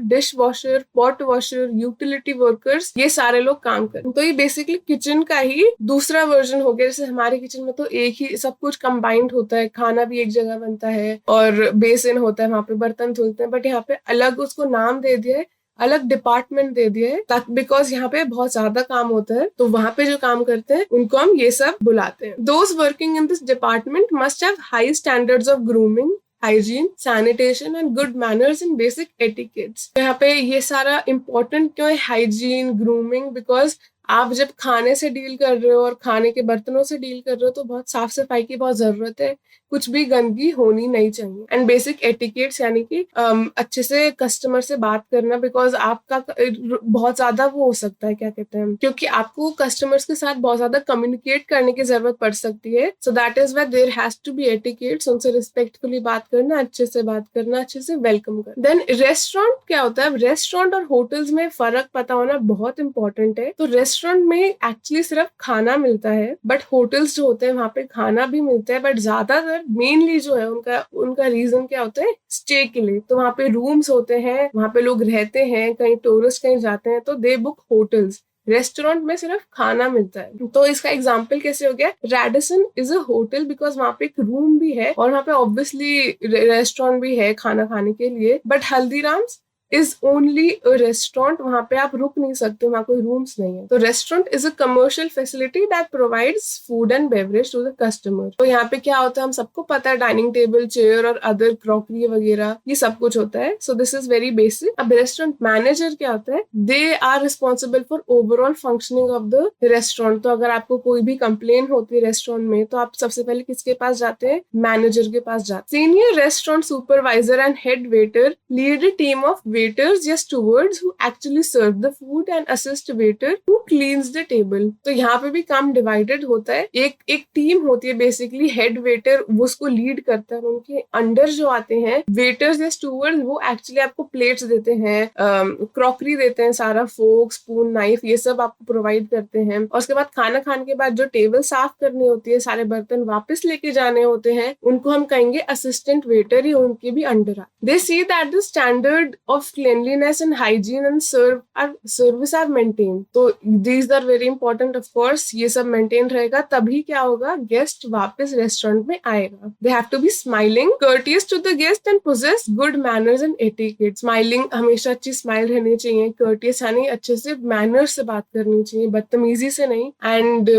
dish washer, pot washer, utility workers, ये सारे लोग काम करते हैं। तो ये बेसिकली किचन का ही दूसरा वर्जन हो गया। जैसे हमारे किचन में तो एक ही सब कुछ कंबाइंड होता है, खाना भी एक जगह बनता है और बेसिन होता है, वहां पे बर्तन धुलते हैं, बट यहाँ पे अलग उसको नाम दे दिया है, अलग डिपार्टमेंट दे दिया है, बिकॉज यहाँ पे बहुत ज्यादा काम होता है। तो वहां पे जो काम करते हैं उनको हम ये सब बुलाते हैं। Those working in this department must have high standards of grooming, hygiene, sanitation and good manners and basic etiquettes. यहाँ पे ये सारा इंपॉर्टेंट क्यों है, हाइजीन, ग्रूमिंग, बिकॉज आप जब खाने से डील कर रहे हो और खाने के बर्तनों से डील कर रहे हो तो बहुत साफ सफाई की बहुत जरूरत है, कुछ भी गंदगी होनी नहीं चाहिए। एंड बेसिक एटिकेट्स यानी कि अच्छे से कस्टमर से बात करना, बिकॉज आपका बहुत ज्यादा वो हो सकता है, क्या कहते हैं, क्योंकि आपको कस्टमर्स के साथ बहुत ज्यादा कम्युनिकेट करने की जरूरत पड़ सकती है। So that is why there has to be etiquettes, उनसे रिस्पेक्टफुली बात करना, अच्छे से बात करना, अच्छे से वेलकम करना। देन रेस्टोरेंट क्या होता है, रेस्टोरेंट और होटल्स में फर्क पता होना बहुत इंपॉर्टेंट है। तो रेस्टोरेंट में एक्चुअली सिर्फ खाना मिलता है, बट होटल्स जो होते हैं वहां पे खाना भी मिलता है, बट ज्यादातर मेनली जो है उनका रीजन क्या होता है, स्टे के लिए। तो वहां पे रूम्स होते हैं, वहां पे लोग रहते हैं, कहीं टूरिस्ट कहीं जाते हैं तो दे बुक होटल्स। रेस्टोरेंट में सिर्फ खाना मिलता है। तो इसका एग्जाम्पल कैसे हो गया, Radisson is a hotel because वहां पे एक रूम भी है और वहां पे ऑब्वियसली रेस्टोरेंट भी है खाना खाने के लिए, but Haldiram's is only a restaurant, वहां पे आप रुक नहीं सकते, वहां कोई रूम्स नहीं है। तो restaurant is a commercial facility that provides food and beverage to the customer. तो यहाँ पे क्या होता है, हम सबको पता है, डाइनिंग टेबल, चेयर और अदर क्रॉकरी वगैरह ये सब कुछ होता है। So this is very basic. अब रेस्टोरेंट मैनेजर क्या होता है, they are responsible for overall functioning of the restaurant. तो अगर आपको कोई भी कंप्लेन होती है रेस्टोरेंट में तो आप सबसे पहले किसके पास जाते हैं, मैनेजर के पास जाते हैं। Senior restaurant supervisor and head waiter lead a team of waiters या stewards who actually serve the food and assist waiter who cleans the table। तो यहाँ पे भी काम डिवाइडेड होता है, एक टीम होती है बेसिकली, हेड वेटर वो उसको लीड करता है, उनके अंडर जो आते हैं वेटर्स या स्टूवर्ड्स, वो एक्चुअली आपको प्लेट्स देते हैं, क्रॉकरी देते हैं, सारा फोक, स्पून, नाइफ, ये सब आपको प्रोवाइड करते हैं। और उसके बाद खाना खाने के बाद जो टेबल साफ करनी होती है, सारे बर्तन वापस लेके जाने होते हैं, उनको हम कहेंगे असिस्टेंट वेटर, ही उनके भी अंडर आते। They see that the standard of of cleanliness and hygiene and service are maintained. तो these are very important of course. ये सब maintained रहेगा तभी क्या होगा, guest वापस restaurant में आएगा. They have to be smiling, courteous to the guest and possess good manners and etiquette. Smiling, हमेशा अच्छी smile रहनी चाहिए, courteous यानी अच्छे से manners से बात करनी चाहिए, बदतमीजी से नहीं, and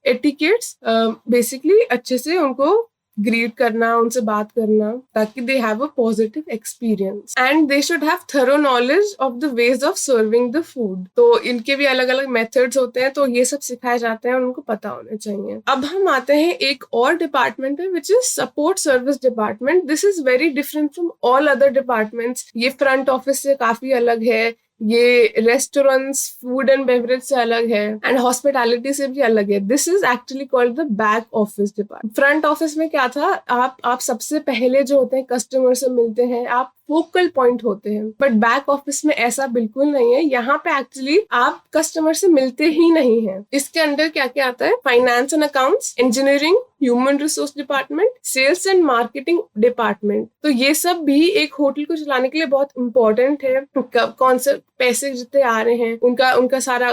etiquettes basically अच्छे से उनको ग्रीट करना, उनसे बात करना, ताकि they have a positive experience. And they should have thorough knowledge of the ways of serving the food. तो इनके भी अलग अलग मेथड्स होते हैं, तो ये सब सिखाए जाते हैं और उनको पता होने चाहिए. अब हम आते हैं एक और डिपार्टमेंट पे, which is support service department. This is very different from all other departments. ये फ्रंट ऑफिस से काफी अलग है, ये रेस्टोरेंट्स, फूड एंड बेवरेज से अलग है, एंड हॉस्पिटैलिटी से भी अलग है. This is actually called the back office department. Front office में क्या था, आप सबसे पहले जो होते हैं कस्टमर से मिलते हैं, आप फोकल पॉइंट होते हैं. बट बैक ऑफिस में ऐसा बिल्कुल नहीं है. यहाँ पे एक्चुअली आप कस्टमर से मिलते ही नहीं है. इसके अंदर क्या क्या आता है, finance and accounts, engineering, human resource department, sales and marketing department. तो ये सब भी एक होटल को चलाने के लिए बहुत इंपॉर्टेंट है. कौन से पैसे जितने आ रहे हैं उनका सारा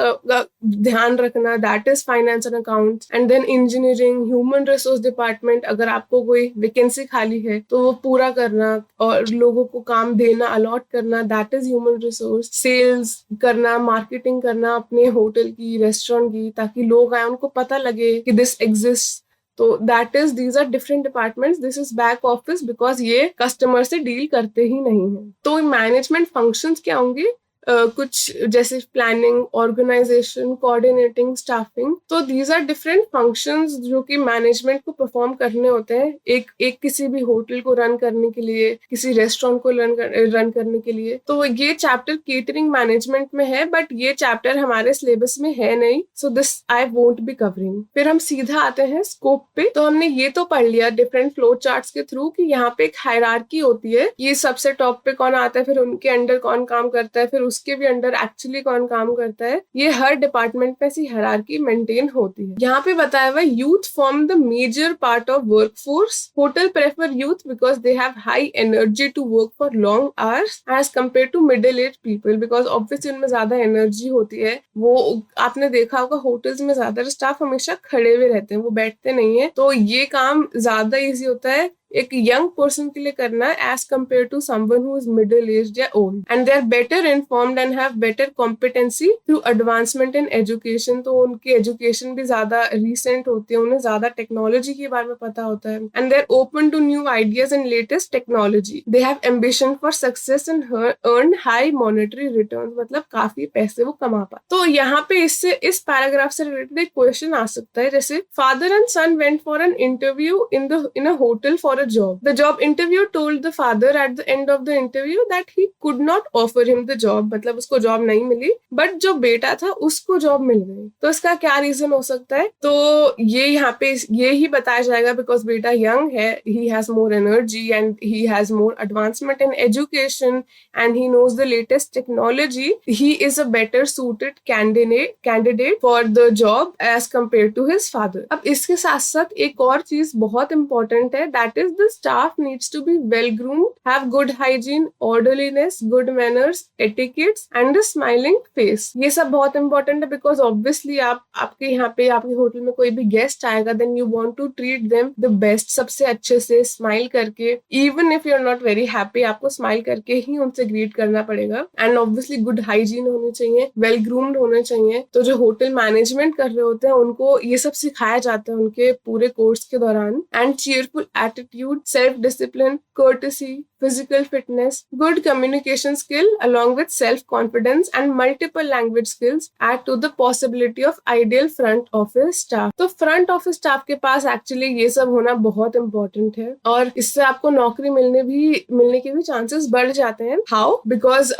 ध्यान रखना, that is finance and accounts. And then engineering, human resource department, अगर आपको कोई वैकेंसी खाली है तो वो पूरा करना और लोगों को काम देना, अलॉट करना, that is human resource. Sales करना, मार्केटिंग करना अपने होटल की, रेस्टोरेंट की, ताकि लोग आए उनको पता लगे कि दिस एग्जिस्ट. तो that is, these are different departments. This is back office because ये कस्टमर से डील करते ही नहीं है. तो मैनेजमेंट फंक्शंस क्या होंगे, कुछ जैसे प्लानिंग, ऑर्गेनाइजेशन, कोऑर्डिनेटिंग, स्टाफिंग. तो दीज आर डिफरेंट फंक्शंस जो कि मैनेजमेंट को परफॉर्म करने होते हैं एक किसी भी होटल को रन करने के लिए, किसी रेस्टोरेंट को रन करने के लिए. तो ये चैप्टर केटरिंग मैनेजमेंट में है, बट ये चैप्टर हमारे सिलेबस में है नहीं, so this I won't be covering. फिर हम सीधा आते हैं स्कोप पे. तो हमने ये तो पढ़ लिया डिफरेंट फ्लो चार्ट्स के थ्रू कि यहाँ पे एक हायरार्की होती है, ये सबसे टॉप पे कौन आता है, फिर उनके अंडर कौन काम करता है, फिर उसके भी अंडर एक्चुअली कौन काम करता है. ये हर डिपार्टमेंट में ऐसी हायरार्की मेंटेन होती है. यहाँ पे बताया हुआ youth form the major part of workforce. Hotel prefer youth because they have high energy to work for long hours as compare to middle age people, because obviously उनमें ज्यादा एनर्जी होती है. वो आपने देखा होगा होटल्स में ज्यादातर स्टाफ हमेशा खड़े हुए रहते हैं, वो बैठते नहीं है. तो ये काम ज्यादा ईजी होता है एक यंग पर्सन के लिए करना as compare to someone who is middle aged या old. And they are better informed and have better competency through advancement in education. तो उनकी एजुकेशन भी ज्यादा रिसेंट होती है, उन्हें ज्यादा टेक्नोलॉजी के बारे में पता होता है. And they are open to new ideas and latest technology. They have ambition for success and earn high monetary return, मतलब काफी पैसे वो कमा पाए. तो यहाँ पे इस पैराग्राफ से रिलेटेड एक क्वेश्चन आ सकता है, जैसे father and son went for an interview in a hotel for a job. The job interviewer told the father at the end of the interview that he could not offer him the job. मतलब उसको job नहीं मिली, but जो बेटा था उसको job मिल गई. तो इसका क्या रीजन हो सकता है, तो ये यहाँ पे ये ही बताया जाएगा बिकॉज बेटा यंग है, he has more energy and he has more advancement in education and he knows the latest technology. He is a better suited candidate for the job as compared to his father. अब इसके साथ साथ एक और चीज बहुत important है, that is the staff needs to be well groomed, have good hygiene, orderliness, good manners, etiquettes and a smiling face. ये सब बहुत important है because obviously आपके यहाँ पे आपके होटल में कोई भी गेस्ट आएगा, then you want to treat them the best, सबसे अच्छे से स्माइल करके. even if you're not very happy, आपको स्माइल करके ही उनसे ग्रीट करना पड़ेगा. and obviously good hygiene होनी चाहिए, well groomed होने चाहिए. तो जो होटल मैनेजमेंट कर रहे होते हैं उनको ये सब सिखाया जाता है उनके पूरे कोर्स के दौरान. and cheerful attitude, self-discipline, courtesy, physical fitness, good communication skill along with self-confidence and multiple language skills add to the possibility of ideal front office staff. तो front office staff के पास actually ये सब होना बहुत important है और इससे आपको नौकरी मिलने के भी चांसेस बढ़ जाते हैं. How? Because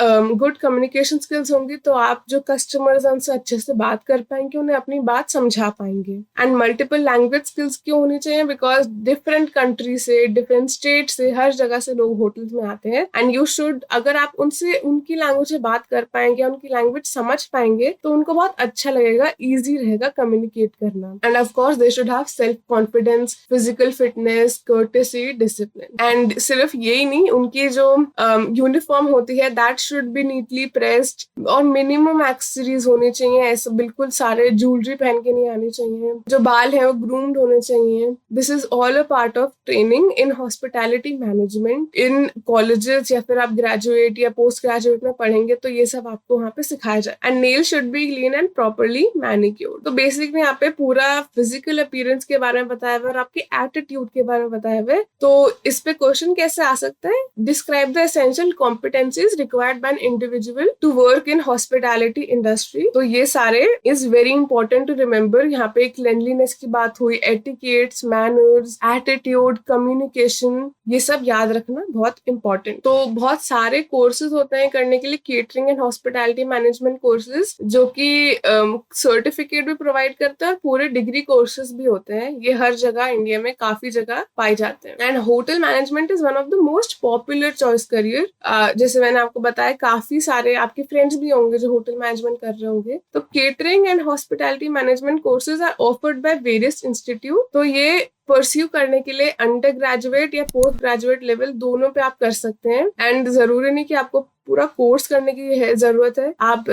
good communication skills होंगी तो आप जो कस्टमर्स हैं उनसे अच्छे से बात कर पाएंगे, उन्हें अपनी बात समझा पाएंगे. And multiple language skills क्यों होनी चाहिए? Because different country से, different state से, हर जगह से लोग होटल्स में आते हैं, एंड यू शुड, अगर आप उनसे उनकी लैंग्वेज में बात कर पाएंगे, उनकी लैंग्वेज समझ पाएंगे, तो उनको बहुत अच्छा लगेगा, ईजी रहेगा कम्युनिकेट करना. End of course they should have self confidence, physical fitness, courtesy, discipline. And सिर्फ यही नहीं, उनकी जो यूनिफॉर्म होती है that should be neatly pressed, और मिनिमम एक्सेसरीज होनी चाहिए. ऐसे बिल्कुल सारे ज्वेलरी पहन के नहीं आनी चाहिए. जो बाल है वो ग्रूम्ड होने चाहिए. This is all a part of training in hospitality management in colleges, या फिर आप ग्रेजुएट या पोस्ट ग्रेजुएट में पढ़ेंगे तो ये सब आपको वहाँ पे सिखाया जाए. And nail should be clean and properly manicured. तो बेसिक में यहाँ पे पूरा फिजिकल अपीयरेंस के बारे में बताया हुआ है और आपके एटीट्यूड के बारे में बताया हुआ है. तो इस पे क्वेश्चन कैसे आ सकता है? Describe the essential competencies required by an individual to work in hospitality industry. तो ये सारे is very important to remember. यहाँ पे क्लेanलीनेस की बात हुई, एटिकेट्स, मैनर्स, एटीट्यूड, कम्युनिकेशन, ये सब याद रखना बहुत इंपॉर्टेंट. तो बहुत सारे कोर्सेज होते हैं करने के लिए, catering and hospitality management courses, जो कि सर्टिफिकेट भी प्रोवाइड करते हैं और पूरे डिग्री कोर्सेज भी होते हैं. ये हर जगह इंडिया में काफी जगह पाए जाते हैं. And hotel management is one of the most popular choice career. जैसे मैंने आपको बताया, काफी सारे आपके फ्रेंड्स भी होंगे जो होटल मैनेजमेंट कर रहे होंगे. तो catering and hospitality management courses are offered by various institute. तो ये परस्यू करने के लिए अंडर ग्रेजुएट या पोस्ट ग्रेजुएट लेवल दोनों पे आप कर सकते हैं. एंड जरूरी नहीं कि आपको पूरा कोर्स करने की जरूरत है. आप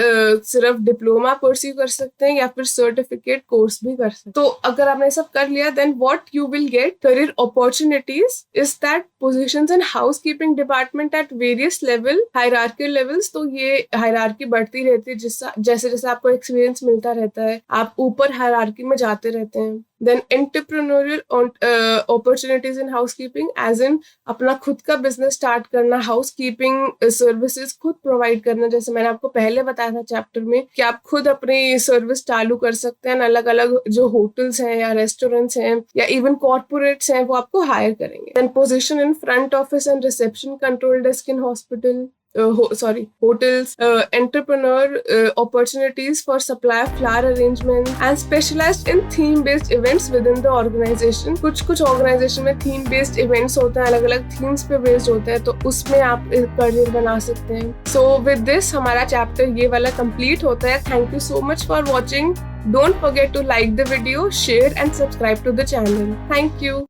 सिर्फ डिप्लोमा परस्यू कर सकते हैं या फिर सर्टिफिकेट कोर्स भी कर सकते हैं. तो अगर आपने सब कर लिया, then what you will get career opportunities is that positions in housekeeping department at various level, hierarchical levels. तो ये हायरार्की बढ़ती रहती है जैसे जैसे आपको एक्सपीरियंस मिलता रहता है, आप ऊपर हायरार्की में जाते रहते हैं. Then entrepreneurial opportunities in housekeeping, as in अपना खुद का बिजनेस स्टार्ट करना, हाउसकीपिंग सर्विसेज खुद प्रोवाइड करना. जैसे मैंने आपको पहले बताया था चैप्टर में कि आप खुद अपनी सर्विस चालू कर सकते हैं. अलग अलग जो होटल्स हैं या रेस्टोरेंट्स हैं या इवन कॉर्पोरेट्स हैं, वो आपको हायर करेंगे. Then position in front office and reception, control desk in hospital, hotels, entrepreneur opportunities for supply of flower arrangements, and specialized in theme based events within the organization. कुछ organisation में theme based events होते हैं, अलग अलग themes पे based होते हैं, तो उसमें आप करियर बना सकते हैं. सो विद दिस हमारा चैप्टर ये वाला कंप्लीट होता है. Thank you so much for watching. Don't forget to like the video, share and subscribe to the channel. Thank you.